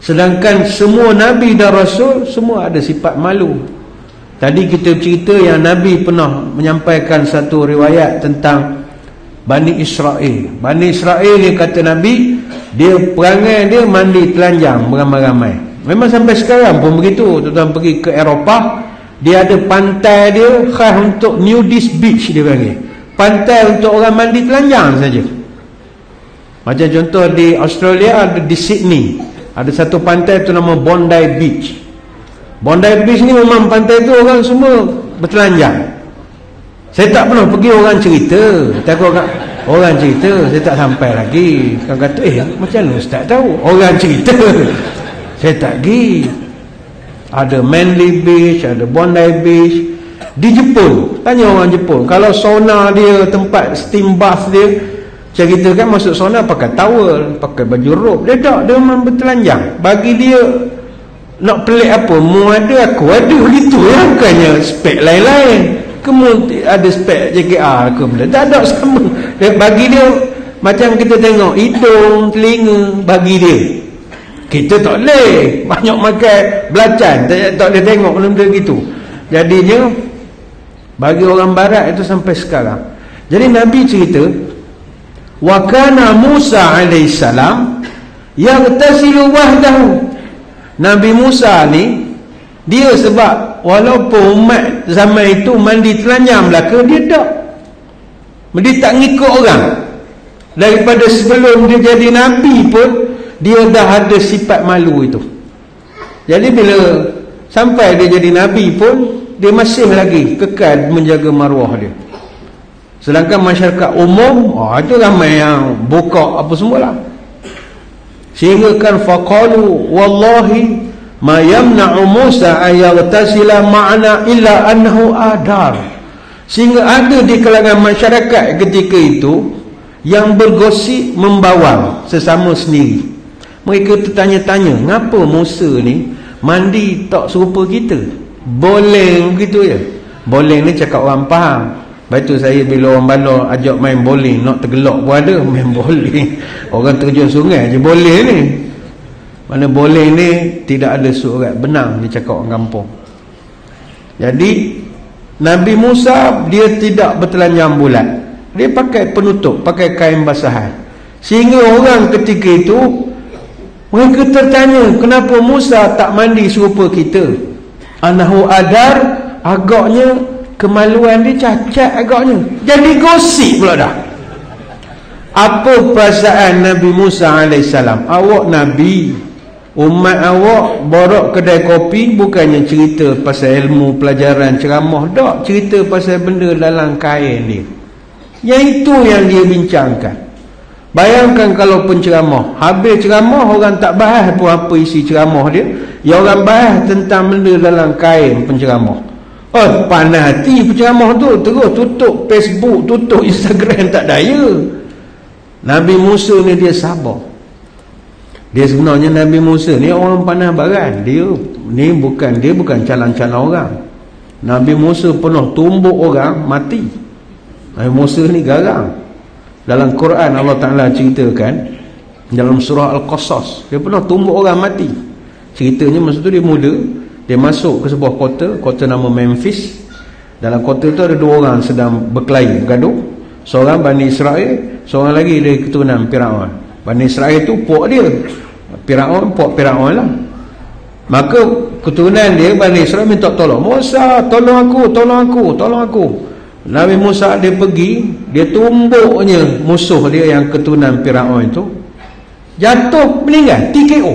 Sedangkan semua Nabi dan Rasul semua ada sifat malu. Tadi kita cerita yang Nabi pernah menyampaikan satu riwayat tentang Bani Israel. Bani Israel ni kata Nabi, dia perangai dia mandi telanjang beramai-ramai. Memang sampai sekarang pun begitu. Tuan-tuan pergi ke Eropah, dia ada pantai dia khas untuk nudist beach, dia panggil. pantai untuk orang mandi telanjang saja. Macam contoh di Australia, ada di Sydney, ada satu pantai tu nama Bondi Beach. Bondi Beach ni memang pantai tu orang semua bertelanjang. Saya tak pernah pergi, orang cerita. Takut orang cerita, saya tak sampai lagi. Kan kata, macam mana Ustaz tahu? Orang cerita. Saya tak pergi. Ada Manly Beach, ada Bondi Beach. Di Jepun, tanya orang Jepun, kalau sauna dia, tempat steam bath dia, cerita kan masuk sauna pakai towel, pakai baju robe. Dia tak, dia memang bertelanjang. Bagi dia, nak pelik apa, mu ada, aku ada, begitu ya. Bukannya spek lain-lain. Kamu ada spek JKR ke benda, tak ada sama. Bagi dia, macam kita tengok hidung, telinga, bagi dia. Kita tak boleh banyak makan belacan, tak boleh tengok benda gitu. Jadinya bagi orang barat itu sampai sekarang. Jadi Nabi cerita, wa kana Musa alaihissalam yaghtasilu wahdahu. Nabi Musa ni, dia sebab walaupun umat zaman itu mandi telanjang belaka, dia tak ngikut orang. Daripada sebelum dia jadi Nabi pun, dia dah ada sifat malu itu. Jadi bila sampai dia jadi Nabi pun, dia masih lagi kekal menjaga maruah dia. Sedangkan masyarakat umum, itu ramai yang bokok apa semualah. Sehingga kan faqalu wallahi ma yamna'u Musa ayaghtasila ma'ana illa annahu adar. Sehingga ada di kalangan masyarakat ketika itu yang bergosip membawang sesama sendiri. Mereka tertanya-tanya, ngapa Musa ni mandi tak serupa kita? Boleh begitu ya. Boleh ni cakap orang faham. Lepas tu saya bila orang balok ajak main bowling, nak tergelak pun ada main bowling. Orang terjun sungai je boleh ni. Mana boleh ni tidak ada surat benang, dia cakap orang kampung. Jadi Nabi Musa dia tidak bertelanjang bulat. Dia pakai penutup, pakai kain basahan. Sehingga orang ketika itu mereka tertanya, kenapa Musa tak mandi serupa kita? Anahu adar, agaknya kemaluan dia cacat agaknya. Jadi gosip pula dah. Apa perasaan Nabi Musa alaihissalam? Awak Nabi, umat awak borok kedai kopi, bukannya cerita pasal ilmu pelajaran ceramah, tak, cerita pasal benda dalam kain dia. Yang itu yang dia bincangkan. Bayangkan kalau penceramah, habis ceramah orang tak bahas pun apa isi ceramah dia, yang orang bahas tentang benda dalam kain penceramah. Oh, panas hati penceramah tu, terus tutup Facebook, tutup Instagram, tak daya. Nabi Musa ni dia sabar. Dia sebenarnya Nabi Musa ni orang panas baran. Dia bukan calang-calang orang. Nabi Musa penuh tumbuk orang mati. Nabi Musa ni garang. Dalam Quran Allah Ta'ala ceritakan dalam surah Al-Qasas, dia pernah tumbuk orang mati. Ceritanya masa tu dia muda, dia masuk ke sebuah kota nama Memphis. Dalam kota tu ada dua orang sedang berkelahi, bergaduh. Seorang Bani Israel, seorang lagi dari keturunan Firaun. Bani Israel tu puak dia, Firaun puak Firaun lah. Maka keturunan dia Bani Israel minta tolong, Musa tolong aku. Nabi Musa dia pergi, dia tumbuknya musuh dia yang keturunan Firaun itu, jatuh meninggal, TKO.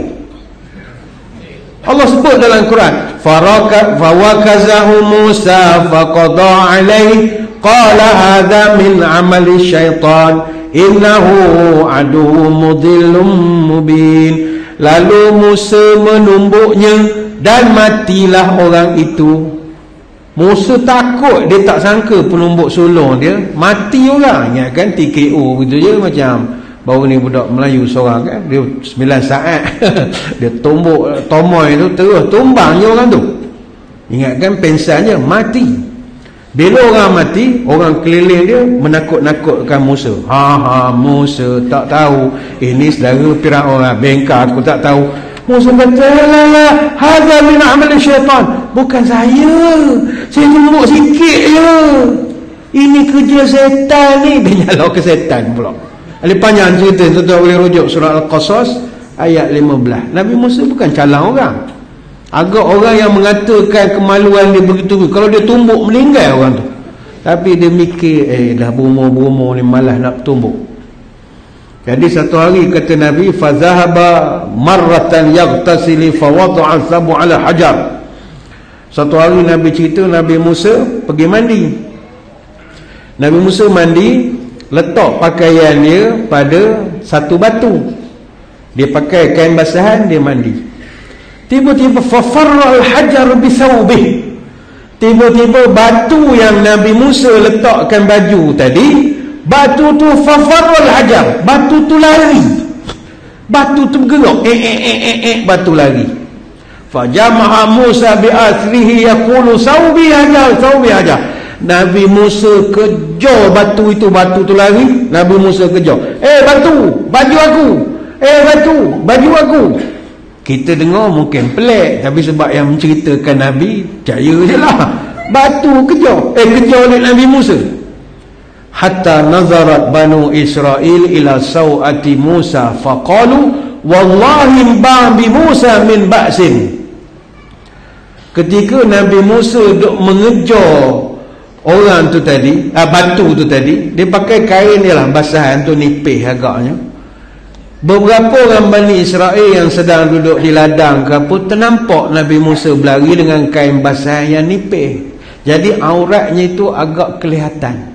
Allah sebut dalam Quran, fawakazahu Musa faqada alaihi qala hadha min amali syaitan innahu aduwwum mudhillum mubin. Lalu Musa menumbuknya dan matilah orang itu. Musa takut, dia tak sangka penumbuk sulung dia mati orang. Ingat kan TKO gitu je. Macam baru ni budak Melayu seorang kan, dia 9 saat dia tumbuk tomoy tu, terus tumbangnya orang tu. Ingat kan pensannya mati. Bila orang mati, orang keliling dia menakut-nakutkan Musa. Musa tak tahu ini saudara Firaun, bengkak aku tak tahu. Musa kata, la hadza min amali syaitan. Bukan saya tumbuk sikit je, ini kerja setan ni. Dia nyalok ke setan pula. Ada panjang cerita, tuan-tuan boleh rujuk surah Al-Qasas ayat 15. Nabi Musa bukan calang orang. Agak orang yang mengatakan kemaluan dia begitu, kalau dia tumbuk meninggal orang tu. Tapi dia mikir, dah berumur-umur ni malas nak tumbuk. Jadi satu hari kata Nabi, fazahaba marratan yaghtasili fawada'a sabu ala hajar. Satu hari Nabi cerita Nabi Musa pergi mandi. Nabi Musa mandi, letak pakaian dia pada satu batu. Dia pakai kain basahan, dia mandi. Tiba-tiba fafarra al-hajar bisawbih. Tiba-tiba batu yang Nabi Musa letakkan baju tadi, batu tu fafarra al-hajar, batu tu lari. Batu tu bergerak, batu lari. Fajama'a Musa bi'athrihi yaqulu sawbi hajar, sawbi hajar. Nabi Musa kejar batu itu, batu tu lari. Nabi Musa kejar, batu, baju aku. Batu, baju aku. Kita dengar mungkin pelik, tapi sebab yang menceritakan Nabi, percaya je lah. Batu kejar oleh Nabi Musa. Hatta nazarat Banu Israel ila sawati Musa faqalu wallahi ba'bi Musa min ba'sin. Ketika Nabi Musa duk mengejar orang tu tadi, batu tu tadi, dia pakai kain dia lah, basahan tu nipis agaknya. Beberapa orang Bani Israel yang sedang duduk di ladang ke apa, ternampak Nabi Musa berlari dengan kain basahan yang nipis. Jadi auratnya itu agak kelihatan.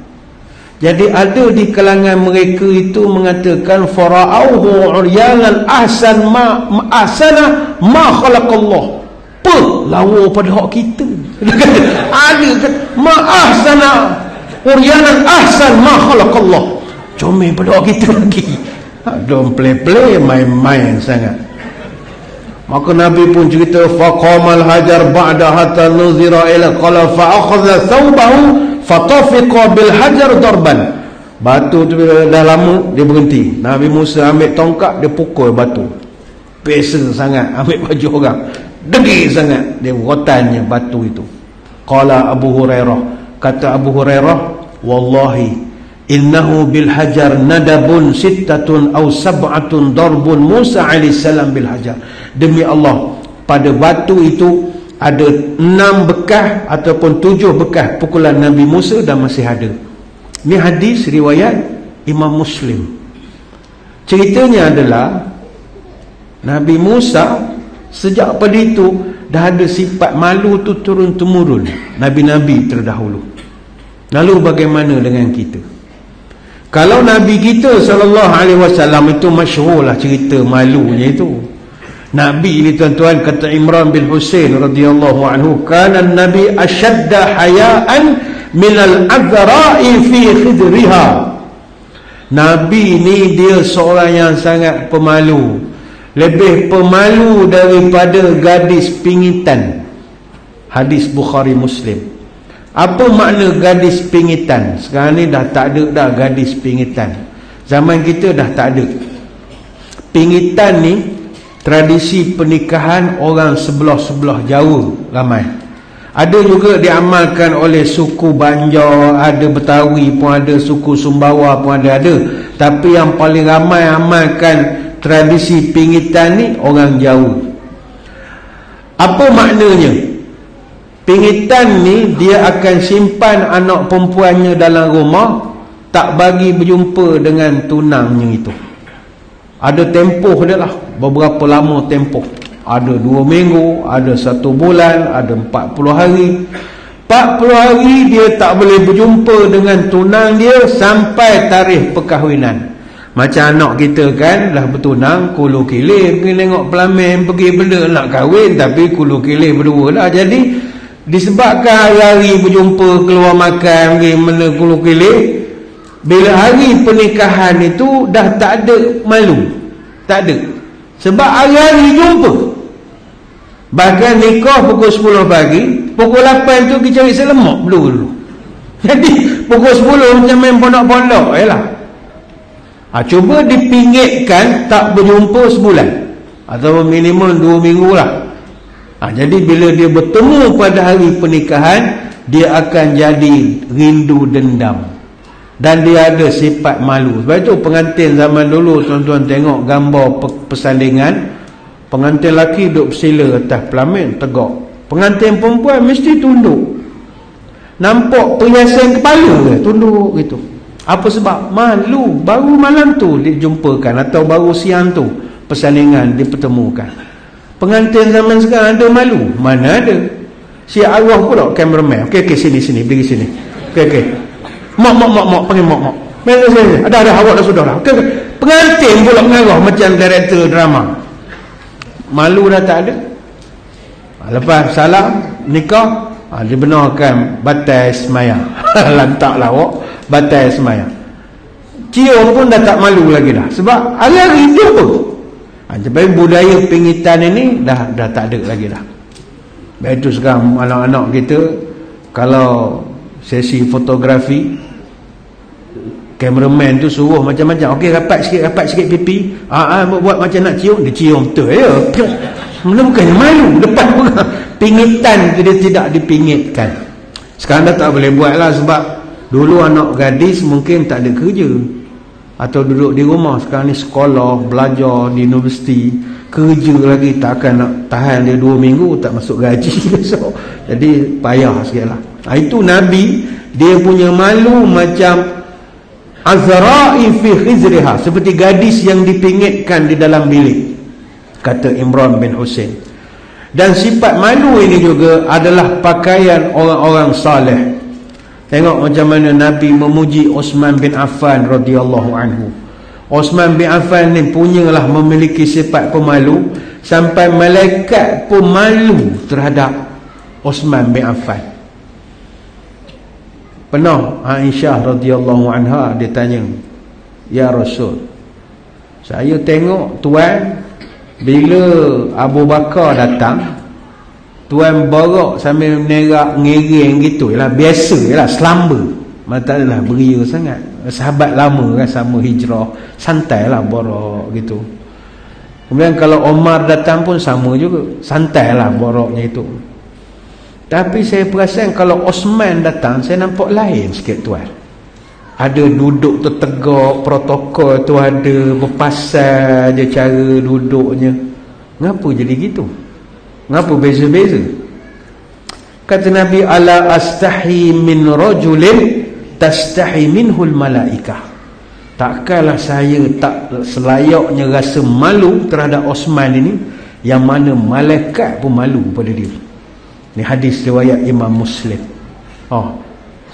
Jadi ada di kalangan mereka itu mengatakan fara'auhu uryanan ahsan ma khalaqallah. Lawa pada hak kita. Ada kan ma ahsana uryanan ahsan ma khalaqallah. Comel pada hak kita lagi. Don't play main-main sangat. Maka Nabi pun cerita faqamal hajar ba'da hatta nuzira ila qala fa akhadha thawbahu fatafiqa bil hajar darban. Batu tu dah lama dia berhenti. Nabi Musa ambil tongkat, dia pukul batu. Pesa sangat, ambil baju orang. Degil sangat dia rotannya batu itu. Qala Abu Hurairah, kata Abu Hurairah, wallahi innahu bil hajar nadabun sittatun aw sab'atun darbun Musa alaihissalam bil hajar. Demi Allah, pada batu itu ada 6 bekas ataupun 7 bekas pukulan Nabi Musa dan masih ada. Ini hadis riwayat Imam Muslim. Ceritanya adalah Nabi Musa sejak pada itu dah ada sifat malu tu turun-temurun nabi-nabi terdahulu. Lalu bagaimana dengan kita? Kalau Nabi kita SAW itu masyhurlah cerita malunya itu. Nabi ini tuan-tuan, kata Imran bin Husain radhiyallahu anhu, kana Nabi ashadda hayaan minal azra'i fi khidriha. Nabi ni dia seorang yang sangat pemalu, lebih pemalu daripada gadis pingitan. Hadis Bukhari Muslim. Apa makna gadis pingitan? Sekarang ni dah tak ada dah gadis pingitan. Zaman kita dah tak ada. Pingitan ni tradisi pernikahan orang sebelah-sebelah Jawa ramai. Ada juga diamalkan oleh suku Banjar, ada Betawi pun ada, suku Sumbawa pun ada. Tapi yang paling ramai amalkan tradisi pingitan ni orang Jawa. Apa maknanya? Pingitan ni dia akan simpan anak perempuannya dalam rumah, tak bagi berjumpa dengan tunangnya itu. Ada tempoh dia lah, beberapa lama tempoh. Ada 2 minggu, ada 1 bulan, ada 40 hari. 40 hari dia tak boleh berjumpa dengan tunang dia sampai tarikh perkahwinan. Macam anak kita kan dah bertunang, kulu kilih pergi tengok pelamin, pergi benda nak kahwin, tapi kulu kilih berdua lah. Jadi disebabkan hari-hari berjumpa, keluar makan, pergi benda kulu kilih, bila hari pernikahan itu dah tak ada malu. Tak ada. Sebab hari-hari jumpa. Bahkan nikah pukul 10 pagi, pukul 8 tu kita cari selemak dulu. Jadi pukul 10 macam main pondok-pondok lah. Cuba dipinggitkan tak berjumpa sebulan atau minimum 2 minggu lah. Jadi bila dia bertemu pada hari pernikahan, dia akan jadi rindu dendam dan dia ada sifat malu. Sebab itu pengantin zaman dulu, tuan-tuan tengok gambar persandingan, pengantin lelaki duduk bersila atas pelamin tegak, pengantin perempuan mesti tunduk. nampak perhiasan kepala ke, tunduk gitu. Apa sebab? Malu. Baru malam tu dijumpakan, atau baru siang tu persandingan dipertemukan. Pengantin zaman sekarang ada malu? Mana ada. Si arwah pula cameraman. Okey, sini, berdiri sini. Okey. Mak, panggil mak. Mari sini. Ada awak dah sudah dah. Okey. Pengantin pula mengarah macam director drama. Malu dah tak ada. Lepas salam, nikah, dibenarkan batai semaya. Lantaklah awak batai semaya. Cium pun dah tak malu lagi dah. Sebab hari-hari dia apa? Jadi budaya pingitan ini dah tak ada lagi dah. Baik itu sekarang anak-anak kita kalau sesi fotografi, kameraman tu suruh macam-macam. Okey, rapat sikit pipi. Buat macam nak cium, dia cium betul ya. Bukannya malu. Depan pun pingitan tu dia tidak dipingitkan. Sekarang dah tak boleh buat lah, sebab dulu anak gadis mungkin tak ada kerja atau duduk di rumah. Sekarang ni sekolah, belajar di universiti, kerja lagi, takkan nak tahan dia 2 minggu tak masuk gaji besok. Jadi payah sikit lah. Itu Nabi, dia punya malu macam azra'i fi khizriha, seperti gadis yang dipingitkan di dalam bilik, kata Imran bin Husain. Dan sifat malu ini juga adalah pakaian orang-orang saleh. Tengok macam mana Nabi memuji Osman bin Affan radhiyallahu anhu. Osman bin Affan ni punyalah memiliki sifat pemalu, sampai malaikat pun malu terhadap Osman bin Affan. Pernah Aisyah radhiyallahu anha dia tanya, "Ya Rasul, saya tengok tuan bila Abu Bakar datang, tuan barak sambil menerak ngereng gitu lah, biasa lah, selamba. Tak adalah beria sangat. Sahabat lama kan, sama hijrah, santai lah barak gitu. Kemudian kalau Omar datang pun sama juga, santai lah baraknya itu. Tapi saya perasan kalau Osman datang, saya nampak lain sikit tuan. Ada duduk tu tegak, protokol tu ada, berpasal je cara duduknya. Ngapa jadi gitu? Ngapa beza-beza? Kata Nabi, ala astahi min rajulin tastahi minhul malaikah. Takkanlah saya tak selayaknya rasa malu terhadap Osman ini, yang mana malaikat pun malu pada dia. Ni hadis riwayat Imam Muslim.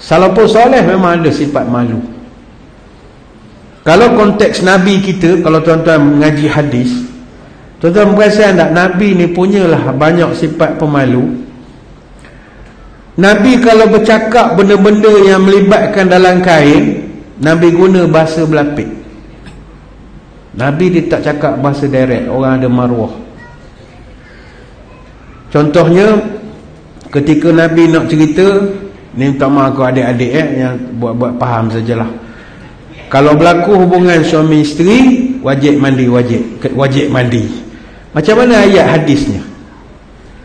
Salafus soleh memang ada sifat malu. Kalau konteks Nabi kita, kalau tuan-tuan mengaji hadis, tuan-tuan perasan tak, Nabi ni punyalah banyak sifat pemalu. Nabi kalau bercakap benda-benda yang melibatkan dalam kain, Nabi guna bahasa berlapik. Nabi dia tak cakap bahasa direct, orang ada maruah. Contohnya, ketika Nabi nak cerita, ni minta maaf aku adik-adik yang buat faham sajalah. Kalau berlaku hubungan suami isteri, wajib mandi. Macam mana ayat hadisnya?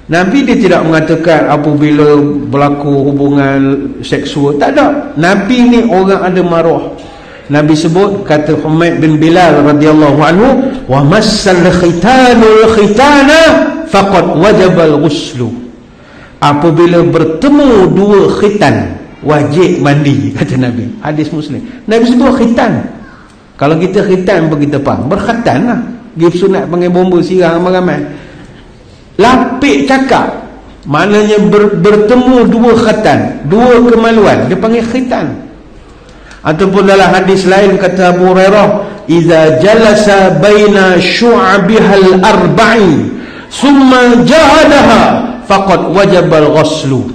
Nabi dia tidak mengatakan apabila berlaku hubungan seksual, tak ada. Nabi ni orang ada maruah. Nabi sebut, kata Humaid bin Bilal radhiyallahu anhu, wa massal khitanul khitana faqad wajabal ghuslu. Apabila bertemu dua khitan, wajib mandi, kata Nabi. Hadis Muslim. Nabi sebut khitan. Kalau kita khitan apa kita faham? Berkhatan lah. Pergi sunat panggil bomba sirang ramai-ramai. Lapik cakap, maknanya bertemu dua khitan, dua kemaluan, dia panggil khitan. Ataupun dalam hadis lain kata Abu Hurairah, iza jalasa baina syu'abihal arba'i summa jahadaha faqad wajabal ghuslu.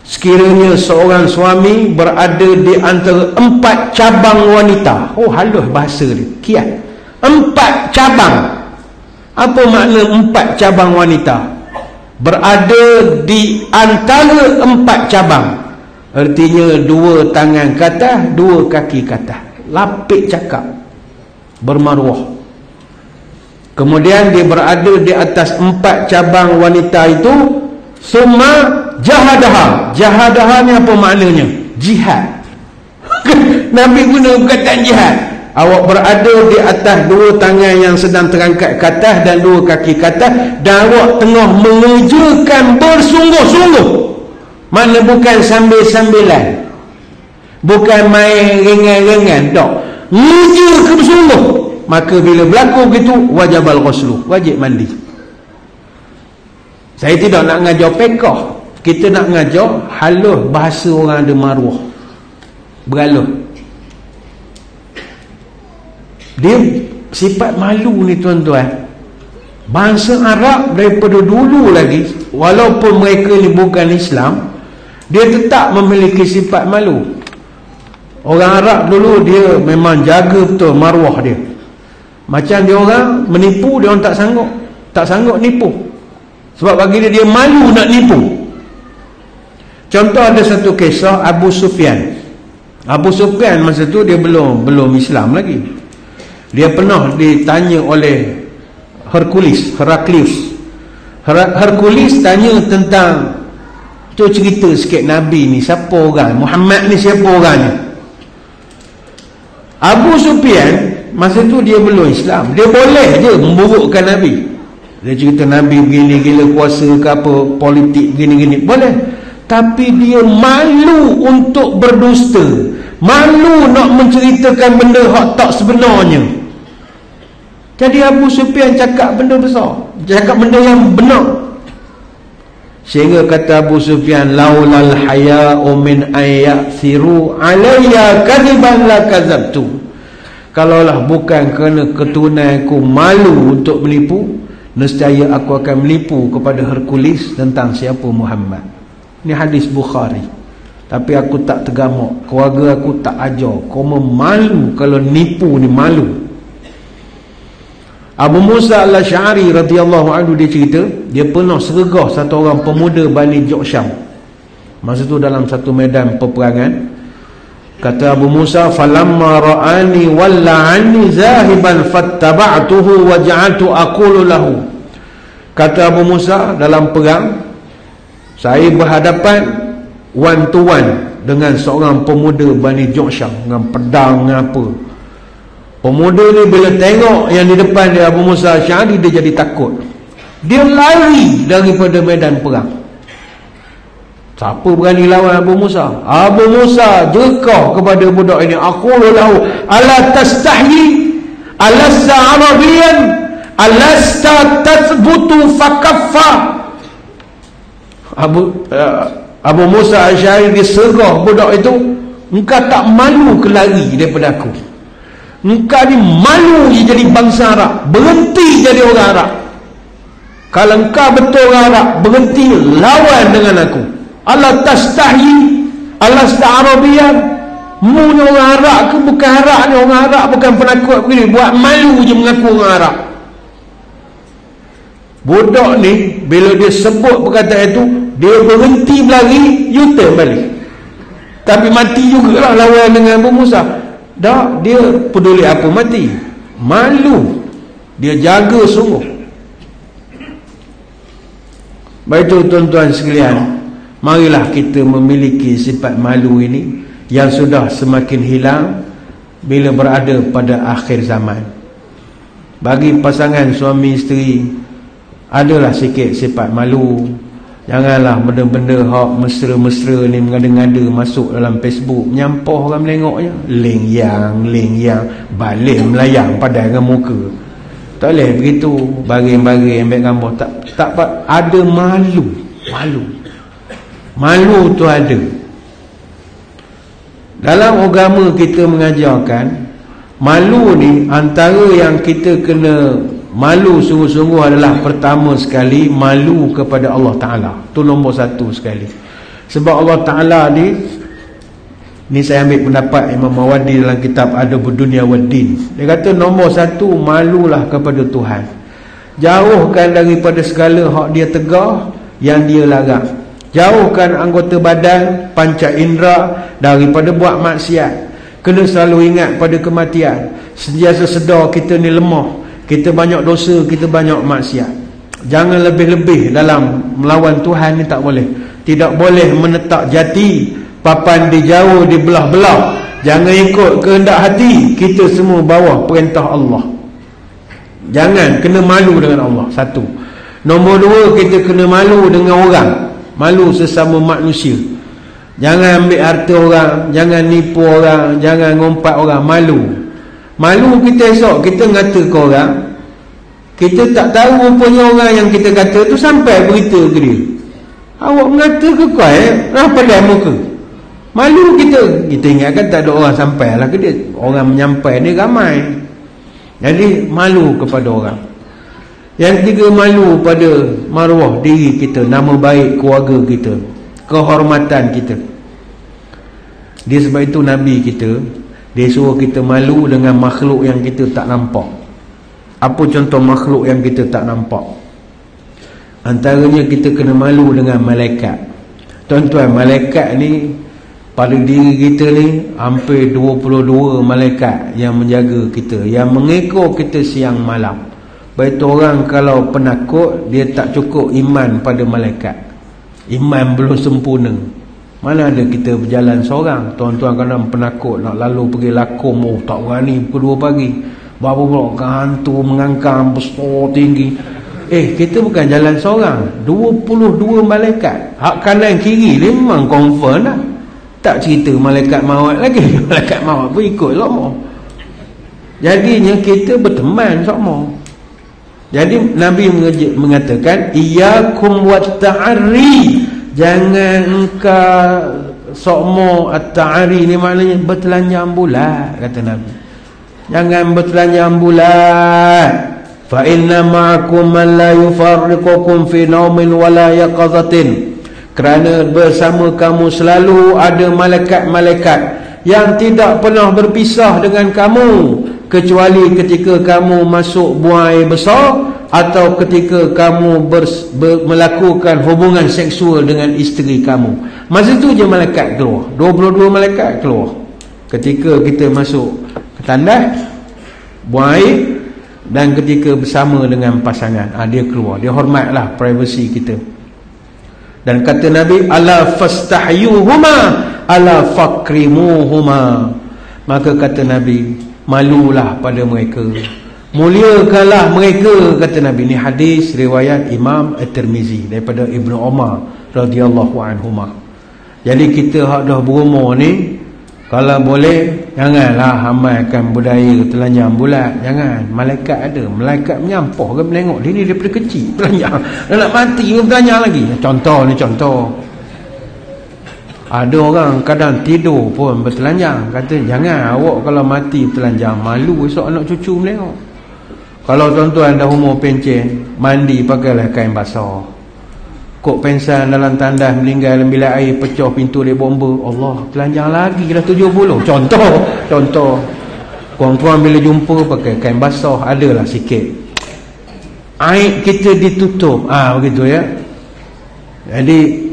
Sekiranya seorang suami berada di antara 4 cabang wanita. Halus bahasa dia, kiat. 4 cabang. Apa makna 4 cabang wanita? Berada di antara 4 cabang. Artinya 2 tangan ke atas, 2 kaki ke atas. Lapik cakap, bermaruah. Kemudian dia berada di atas 4 cabang wanita itu. Summa jahadaha. Jahadaha ni apa maknanya? Jihad. Nabi guna perkataan jihad. Awak berada di atas 2 tangan yang sedang terangkat ke atas dan 2 kaki ke atas, dan awak tengah mengerjakan bersungguh-sungguh Mana bukan sambil-sambilan, bukan main ringan-ringan, tak, ngeja ke bersungguh. Maka bila berlaku begitu, wajibal ghuslu, wajib mandi. Saya tidak nak ngajar pekah, kita nak ngajar halus bahasa orang ada maruah, beralus. Dia sifat malu ni tuan-tuan. Bangsa Arab daripada dulu lagi, walaupun mereka ni bukan Islam, dia tetap memiliki sifat malu. Orang Arab dulu dia memang jaga betul maruah dia. Macam dia orang menipu, dia orang tak sanggup nipu. Sebab bagi dia malu nak nipu. Contoh ada satu kisah Abu Sufyan. Abu Sufyan masa tu dia belum Islam lagi. Dia pernah ditanya oleh Heraklius tanya tentang tu, cerita sikit Nabi ni siapa orang, Muhammad ni siapa orang ni. Abu Sufyan masa tu dia belum Islam, dia boleh je memburukkan Nabi. Dia cerita Nabi begini, gila kuasa ke apa, politik begini-gini, boleh. Tapi dia malu untuk berdusta, malu nak menceritakan benda hak tak sebenarnya. Jadi Abu Sufyan cakap benda besar, cakap benda yang benar. Sehingga kata Abu Sufyan, laulal haya'u min ayyathiru alayya kadhiban la kadzabtu. Kalaulah bukan kerana keturunanku malu untuk menipu, nescaya aku akan menipu kepada Hercules tentang siapa Muhammad. Ini hadis Bukhari. Tapi aku tak tergamuk, keluarga aku tak ajar, kau memalu kalau nipu ni malu. Abu Musa al-Asy'ari radhiyallahu anhu dia cerita, dia pernah sergah satu orang pemuda Bani Ju'sham. Masa tu dalam satu medan peperangan. Kata Abu Musa, falamma ra'ani walla'ani zahiban fattaba'tuhu wa ja'altu aqulu lahu. Kata Abu Musa, dalam perang saya berhadapan one to one dengan seorang pemuda Bani Ju'sham dengan pedang dengan apa. Pemuda ni bila tengok yang di depan dia Abu Musa Asy'ari, dia jadi takut. Dia lari daripada medan perang. Siapa berani lawan Abu Musa? Abu Musa jerkah kepada budak ini, aqulu lahu ala tastahyi alasta arabiyan alasta tathbutu fakaffa. Abu Musa Asy'ari disergah budak itu, engkau tak malu ke lari daripada aku? Engkau ni malu je jadi bangsa Arab, berhenti jadi orang Arab. Kalau engkau betul orang Arab, berhenti lawan dengan aku. Allah tastahyi alasta arabiyan. Mu ni orang Arab ke bukan Arab ni? Orang Arab bukan penakut begini, buat malu je mengaku orang Arab. Budak ni bila dia sebut perkataan itu, dia berhenti berlari, U-turn balik. Tapi mati jugalah lawan dengan Abu Musa. Tak, dia peduli apa mati, malu, dia jaga sungguh. Baik itu tuan-tuan sekalian, marilah kita memiliki sifat malu ini yang sudah semakin hilang bila berada pada akhir zaman. Bagi pasangan suami isteri, adalah sikit sifat malu. Janganlah benda-benda hak mesra-mesra ni mengada-ngada masuk dalam Facebook, menyampah orang melengoknya, ling yang balik melayang padai dengan muka. Tak boleh begitu, baring-baring ambil gambar, tak ada malu tu ada. Dalam agama kita mengajarkan malu ni, antara yang kita kena malu sungguh-sungguh adalah pertama sekali malu kepada Allah Ta'ala. Itu nombor satu sekali. Sebab Allah Ta'ala ni saya ambil pendapat Imam Mawardi dalam kitab Adabud Dunya wad Din. Dia kata nombor satu, malulah kepada Tuhan. Jauhkan daripada segala hak dia tegah yang dia larang. Jauhkan anggota badan, panca indera daripada buat maksiat. Kena selalu ingat pada kematian. Sentiasa sedar kita ni lemah, kita banyak dosa, kita banyak maksiat. Jangan lebih-lebih dalam melawan Tuhan ni, tak boleh. Tidak boleh menetap jati, papan di jauh, di belah-belah. Jangan ikut kehendak hati, kita semua bawah perintah Allah. Jangan, kena malu dengan Allah. Satu. Nombor dua, kita kena malu dengan orang. Malu sesama manusia. Jangan ambil harta orang, jangan nipu orang, jangan ngumpat orang. Malu kita esok kita ngata ke orang, kita tak tahu rupanya orang yang kita kata tu sampai berita ke dia. Awak mengata ke kau apa dah muka? Malu kita ingatkan tak ada orang sampai lah ke dia. Orang menyampai ni ramai. Jadi malu kepada orang. Yang ketiga, malu pada maruah diri kita, nama baik keluarga kita, kehormatan kita. Dia sebab itu Nabi kita, dia suruh kita malu dengan makhluk yang kita tak nampak. Apa contoh makhluk yang kita tak nampak? Antaranya kita kena malu dengan malaikat. Tuan-tuan, malaikat ni pada diri kita ni hampir 22 malaikat yang menjaga kita, yang mengekor kita siang malam. Baik orang kalau penakut, dia tak cukup iman pada malaikat. Iman belum sempurna. Mana ada kita berjalan seorang. Tuan-tuan kadang penakut nak lalu pergi lakom, tak berani pukul 2 pagi. Baru pula hantu mengangkang besar tinggi. Kita bukan jalan seorang, 22 malaikat. Hak kanan kiri dia memang confirm lah. Tak cerita malaikat maut lagi. Malaikat maut pun ikut sama. Jadinya kita berteman sama. Jadi Nabi mengatakan, Iyakum wat-ta'arri, jangan engkau sokmo. At-ta'arri ni maknanya bertelanjang bulat, kata Nabi. Jangan bertelanjang bulat. Fa inna ma'akum man la yufarriqukum fi naumin wala yaqazatin. Kerana bersama kamu selalu ada malaikat-malaikat yang tidak pernah berpisah dengan kamu, kecuali ketika kamu masuk buang air besar atau ketika kamu melakukan hubungan seksual dengan isteri kamu. Masa itu je malaikat keluar. 22 malaikat keluar ketika kita masuk ke tandas, buang air, dan ketika bersama dengan pasangan. Dia keluar. Dia hormatlah privasi kita. Dan kata Nabi, ala fastahyuhuma ala fakrimuhuma. Maka kata Nabi, malulah pada mereka, muliakanlah mereka, kata Nabi. Ini hadis riwayat Imam At-Tirmizi daripada Ibnu Umar radhiyallahu anhuma. Jadi kita hak dah berumur ni, kalau boleh janganlah amalkan budaya telanjang bulat. Jangan. Malaikat ada, malaikat menyampah ke menengok dia ni daripada kecil telanjang, dah nak mati pun telanjang lagi. Contoh. Ada orang kadang tidur pun bertelanjang. Kata jangan, awak kalau mati telanjang malu esok anak cucu menengok. Kalau tuan-tuan dah umur pencen, mandi pakailah kain basah. Kok pensan dalam tandas meninggal dalam bilik air, pecah pintu dia bomba, Allah, telanjang lagi dah 70. Contoh. Korang-korang bila jumpa pakai kain basah, adalah sikit aib kita ditutup. Begitu ya. Jadi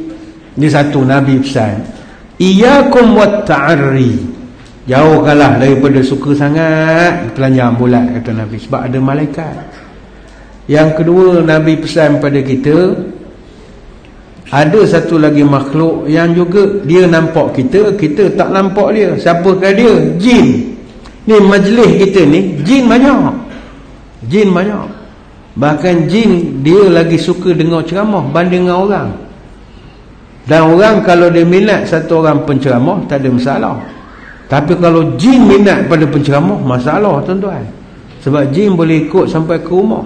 ini satu Nabi pesan, Iyakum wat-ta'arri, jauhkanlah daripada suka sangat telanjang bulat, kata Nabi, sebab ada malaikat. Yang kedua, Nabi pesan pada kita, ada satu lagi makhluk yang juga dia nampak kita, kita tak nampak dia. Siapakah dia? Jin. Ni majlis kita ni, jin banyak. Bahkan jin dia lagi suka dengar ceramah banding dengan orang. Dan orang kalau dia minat satu orang penceramah, tak ada masalah. Tapi kalau jin minat pada penceramah, masalah tuan-tuan. Sebab jin boleh ikut sampai ke rumah.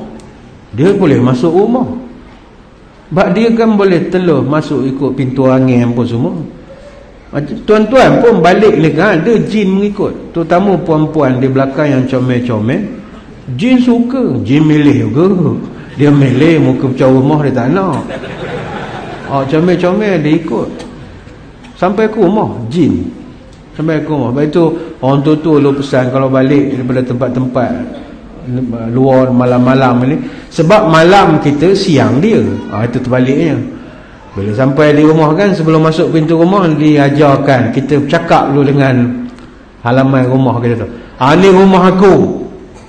Dia boleh masuk rumah. Sebab dia kan boleh teluh masuk ikut pintu angin apa semua. Tuan-tuan pun balik kan, ada jin mengikut. Terutama puan-puan di belakang yang comel-comel, jin suka. Jin milih juga. Dia milih muka pecah rumah dia tak nak. Comel-comel dia ikut sampai ke rumah, jin sampai ke rumah. Sebab itu orang tua lu pesan kalau balik daripada tempat-tempat luar malam-malam ni, sebab malam kita siang dia. Itu terbaliknya. Bila sampai di rumah kan, sebelum masuk pintu rumah diajarkan kita bercakap dulu dengan halaman rumah kita tu. Ni rumah aku,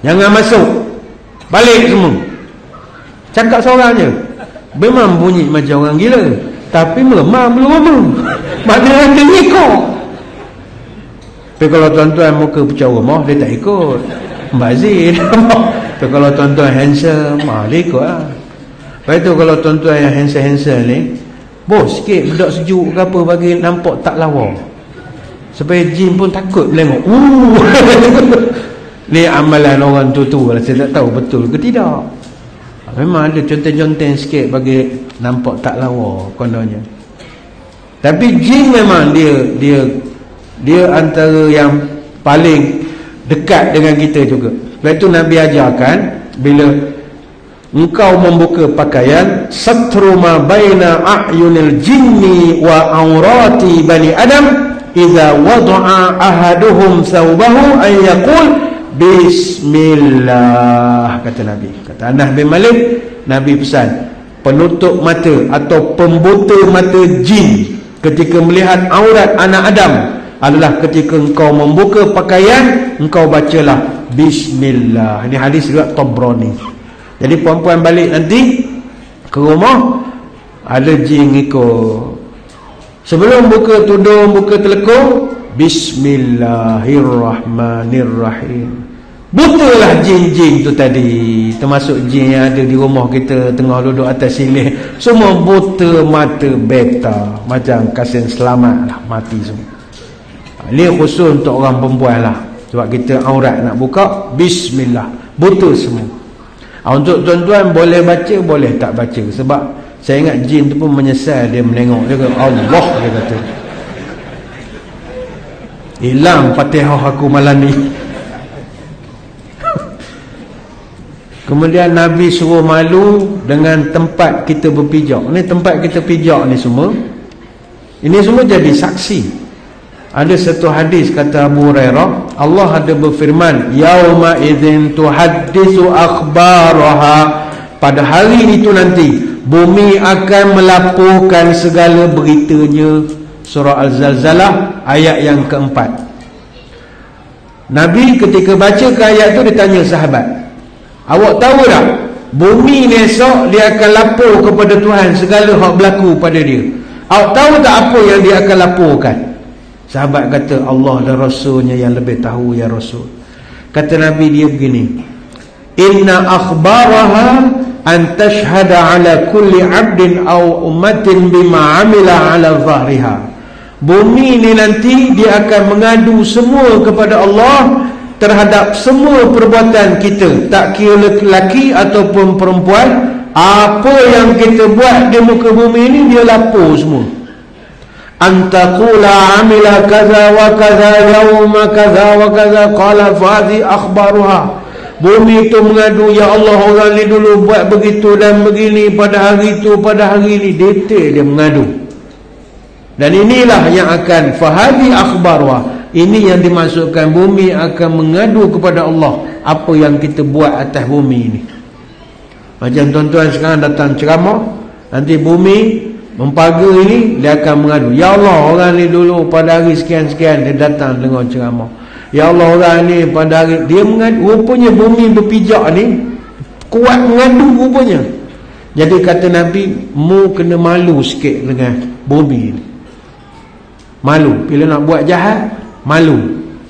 jangan masuk, balik semua. Cakap seorang je. Memang bunyi macam orang gila, tapi melemah belum rumah. Maknanya dia ikut. Tapi kalau tuan-tuan muka pecah rumah, dia tak ikut, bazir. Tapi kalau tuan-tuan handsome, dia ikut lah. Lepas tu kalau tuan-tuan yang handsome ni, bos sikit budak sejuk ke apa bagi nampak tak lawa, supaya jin pun takut melengok. Ni amalan orang tu lah, saya tak tahu betul ke tidak. Memang ada conteng-conteng sikit bagi nampak tak lawa kononnya. Tapi jin memang dia antara yang paling dekat dengan kita juga. Sebab itu Nabi ajarkan, bila engkau membuka pakaian, satru ma baina a'yunil jinni wa aurati bani adam, idza wada'a ahaduhum thawbahu ay yaqul bismillah, kata Nabi. Kata Anas bin Malik, Nabi pesan, penutup mata atau pembuta mata jin ketika melihat aurat anak Adam adalah ketika engkau membuka pakaian, engkau bacalah bismillah. Ini hadis riwayat Tabrani. Jadi puan-puan balik nanti ke rumah, ada jin ikut. Sebelum buka tudung, buka telekung, bismillahirrahmanirrahim. Butalah jin-jin tu tadi, termasuk jin yang ada di rumah kita tengah duduk atas silih, semua buta mata beta, macam kasin selamat lah, mati semua. Ini khusus untuk orang perempuan lah, sebab kita aurat nak buka, bismillah, buta semua. Untuk tuan-tuan boleh baca, boleh tak baca. Sebab saya ingat jin tu pun menyesal, dia menengok, dia kata Allah, dia kata hilang Fatihah aku malam ni. Kemudian Nabi suruh malu dengan tempat kita berpijak. Ni tempat kita pijak ni semua, ini semua jadi saksi. Ada satu hadis kata Abu Hurairah, Allah ada berfirman, yauma idzin tuhaddisu akhbaraha, pada hari itu nanti bumi akan melaporkan segala beritanya. Surah Al-Zalzalah ayat yang keempat. Nabi ketika bacakan ayat tu, dia tanya sahabat, awak tahu tak bumi ni esok dia akan lapor kepada Tuhan segala hak berlaku pada dia? Awak tahu tak apa yang dia akan laporkan? Sahabat kata, Allah dan Rasulnya yang lebih tahu ya Rasul. Kata Nabi dia begini, inna akhbaraha an tashhada ala kulli abdin aw ummatin bima amila ala zahriha. Bumi ni nanti dia akan mengadu semua kepada Allah terhadap semua perbuatan kita, tak kira lelaki ataupun perempuan. Apa yang kita buat di muka bumi ni dia lapor semua. Antaqula amila kaza wa kaza yauma kaza wa kaza qala fadhi akhbaruha. Bumi itu mengadu, ya Allah, orang ni dulu buat begitu dan begini pada hari itu, pada hari ini. Detail dia mengadu. Dan inilah yang akan fahadi akhbaruha. Ini yang dimasukkan, bumi akan mengadu kepada Allah apa yang kita buat atas bumi ini. Macam tuan-tuan sekarang datang ceramah, nanti bumi mempaga ini, dia akan mengadu, ya Allah, orang ni dulu pada hari sekian-sekian dia datang dengar ceramah. Ya Allah, orang ni pada hari, dia mengadu. Rupanya bumi berpijak ni kuat mengadu rupanya. Jadi kata Nabi, mu kena malu sikit dengan bumi ni. Malu bila nak buat jahat, malu,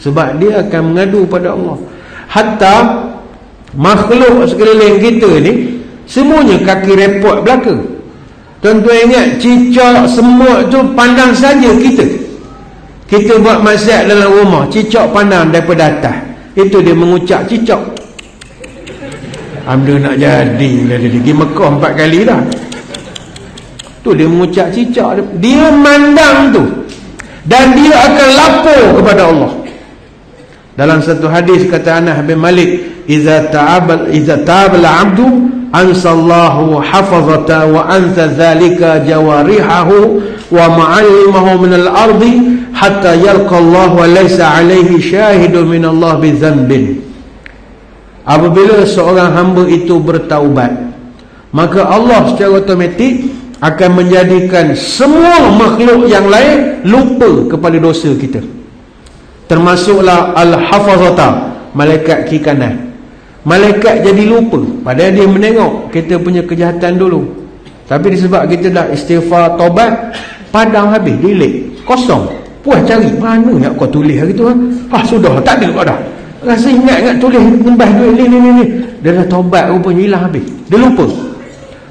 sebab dia akan mengadu pada Allah. Hatta makhluk sekeliling kita ni semuanya kaki repot belaka. Tuan-tuan ingat, cicak semut tu pandang saja kita. Kita buat maksiat dalam rumah, cicak pandang daripada atas. Itu dia mengucap cicak. Alhamdulillah nak jadi lah dia pergi Mekah 4 kali dah. Tu dia mengucap cicak. Dia mandang tu, dan dia akan lapor kepada Allah. Dalam satu hadis kata Anas bin Malik, Iza ta'abal abdu ansallahu hafazata wa anta dhalika jawarihahu wa ma'alimahu minal ardi hatta yalqa Allah wa laysa alaihi syahidun minallah bizanbin. Apabila seorang hamba itu bertaubat, maka Allah secara otomatik akan menjadikan semua makhluk yang lain lupa kepada dosa kita. Termasuklah al-hafazata, malaikat kiri kanan. Malaikat jadi lupa, padahal dia menengok kita punya kejahatan dulu. Tapi disebab kita dah istighfar, taubat, padam habis, delete, kosong. Puas cari, mana nak kau tulis hari tu? Sudah, tak ada kau dah. Rasa ingat tulis, nembah duit ni. Dia dah taubat, rupanya hilang habis. Dia lupa.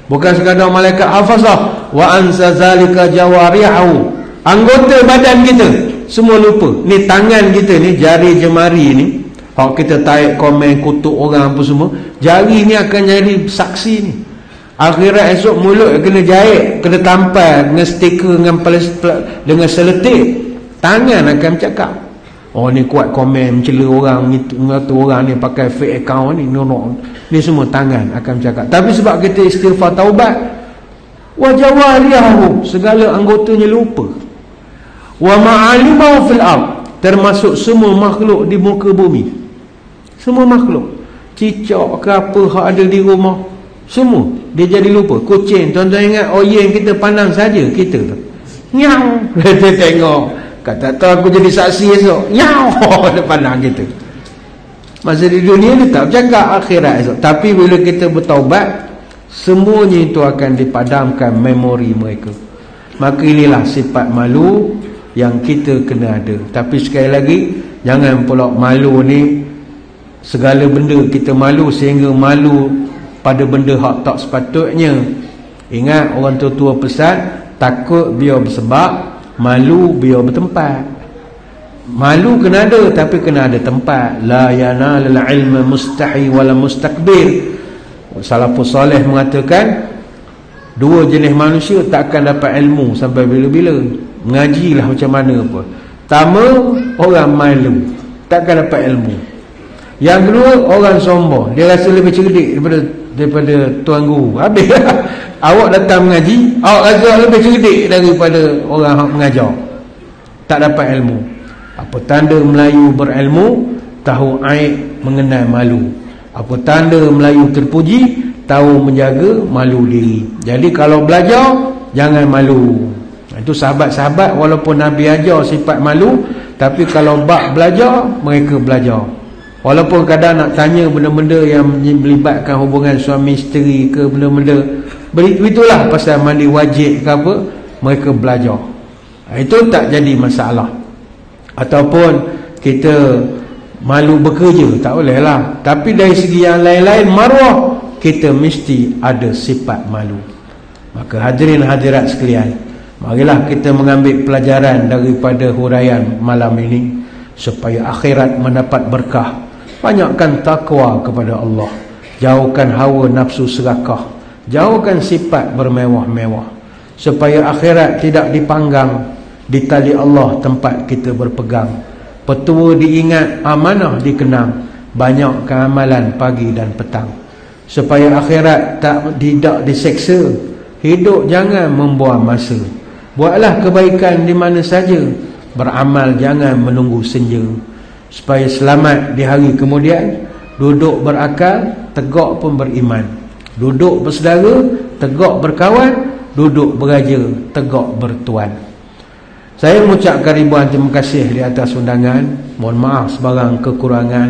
Bukan sekadar malaikat hafazah, wa ansa zalika jawarihu, anggota badan kita semua lupa. Ni tangan kita ni, jari jemari ni, kalau kita tarik komen, kutuk orang apa semua, jari ni akan jadi saksi ni. Akhirat esok mulut kena jahit, kena tampal dengan stiker, dengan seletik. Tangan akan bercakap, oh ni kuat komen, mencela orang, ngata orang ni pakai fake account ni, no. Ni semua tangan akan bercakap. Tapi sebab kita istighfar taubat, wa jawarihu, segala anggotanya lupa. Wa ma'alimahu fil ard, termasuk semua makhluk di muka bumi. Semua makhluk, cicak ke apa hak ada di rumah, semua dia jadi lupa. Kucing, tuan-tuan ingat oyeng kita pandang saja kita tu, nyau, dia tengok, kata tahu aku jadi saksi esok, nyau, dia pandang kita. Masa di dunia dia tak bercakap, akhirat esok. Tapi bila kita bertaubat, semuanya itu akan dipadamkan memori mereka. Maka inilah sifat malu yang kita kena ada. Tapi sekali lagi, jangan pula malu ni segala benda kita malu, sehingga malu pada benda hak tak sepatutnya. Ingat orang tua-tua pesan, takut biar bersebab, malu biar bertempat. Malu kena ada, tapi kena ada tempat. La yanalul ilma mustahi wala mustakbir. Salafus salih mengatakan, dua jenis manusia tak akan dapat ilmu sampai bila-bila. Mengajilah macam mana pun. Pertama, orang malu, takkan dapat ilmu. Yang kedua, orang sombong, dia rasa lebih cerdik daripada tuan guru. Habis awak datang mengaji, awak rasa lebih cerdik daripada orang yang mengajar. Tak dapat ilmu. Apa tanda Melayu berilmu? Tahu aib, mengenal malu. Apa tanda Melayu terpuji? Tahu menjaga malu diri. Jadi kalau belajar, jangan malu. Itu sahabat-sahabat, walaupun Nabi ajar sifat malu, tapi kalau bab belajar, mereka belajar. Walaupun kadang nak tanya benda-benda yang melibatkan hubungan suami isteri ke, benda-benda begitulah, pasal mandi wajib ke apa, mereka belajar. Itu tak jadi masalah. Ataupun kita malu bekerja, tak boleh lah. Tapi dari segi yang lain-lain, maruah, kita mesti ada sifat malu. Maka hadirin hadirat sekalian, marilah kita mengambil pelajaran daripada huraian malam ini, supaya akhirat mendapat berkah. Banyakkan takwa kepada Allah, jauhkan hawa nafsu serakah, jauhkan sifat bermewah-mewah, supaya akhirat tidak dipanggang. Di tali Allah tempat kita berpegang. Petua diingat, amanah dikenang, banyakkan amalan pagi dan petang, supaya akhirat tidak diseksa. Hidup jangan membuang masa, buatlah kebaikan di mana saja, beramal jangan menunggu senja, supaya selamat di hari kemudian. Duduk berakal, tegak pun beriman. Duduk bersaudara, tegak berkawan. Duduk beraja, tegak bertuan. Saya mengucapkan ribuan terima kasih di atas undangan. Mohon maaf sebarang kekurangan.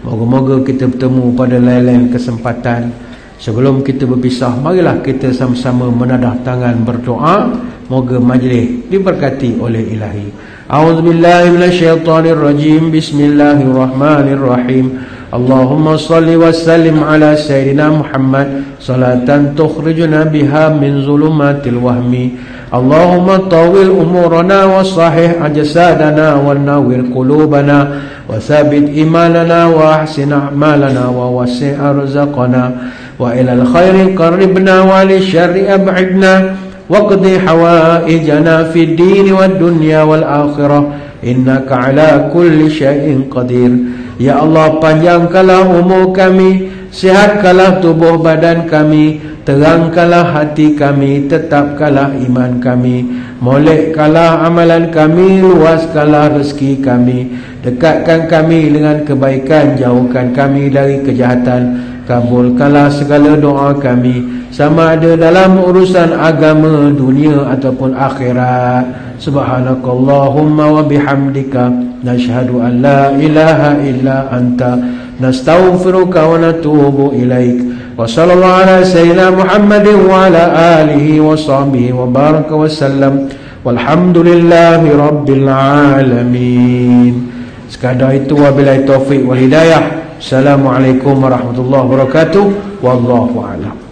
Moga-moga kita bertemu pada lain-lain kesempatan. Sebelum kita berpisah, marilah kita sama-sama menadah tangan berdoa. Moga majlis diberkati oleh Ilahi. A'udzubillahi minasyaitonirrajim. Bismillahirrahmanirrahim. Allahumma salli wa sallim ala Sayyidina Muhammad salatan tukhrijuna biha min zulumatil wahmi. Allahumma tawil umurana wa sahih ajsadana wa nawwir qulubana wa thabit imanana wa ahsin a'malana wa wasi' arzaqana wa ilal khairi qarribna wa li syarri ab'idna waqdi hawaijana fid din wad dunya wal akhirah innaka ala kulli syai'in qadir. Ya Allah, panjangkanlah umur kami, sihatkanlah tubuh badan kami, terangkanlah hati kami, tetapkanlah iman kami, molekkanlah amalan kami, luaskanlah rezeki kami, dekatkan kami dengan kebaikan, jauhkan kami dari kejahatan, kabulkanlah segala doa kami, sama ada dalam urusan agama, dunia ataupun akhirat. Subhanakallahumma wa bihamdika nashhadu an la ilaha illa anta nastaghfiruka wa natubu ilaik. Wa sallallahu ala sayyidina Muhammadin wa ala alihi wa sahbihi wa baraka wa sallam. Walhamdulillahi rabbil alamin. Sekadar itu, wabillahi taufiq wal hidayah. Assalamualaikum warahmatullahi wabarakatuh. Wallahu a'lam.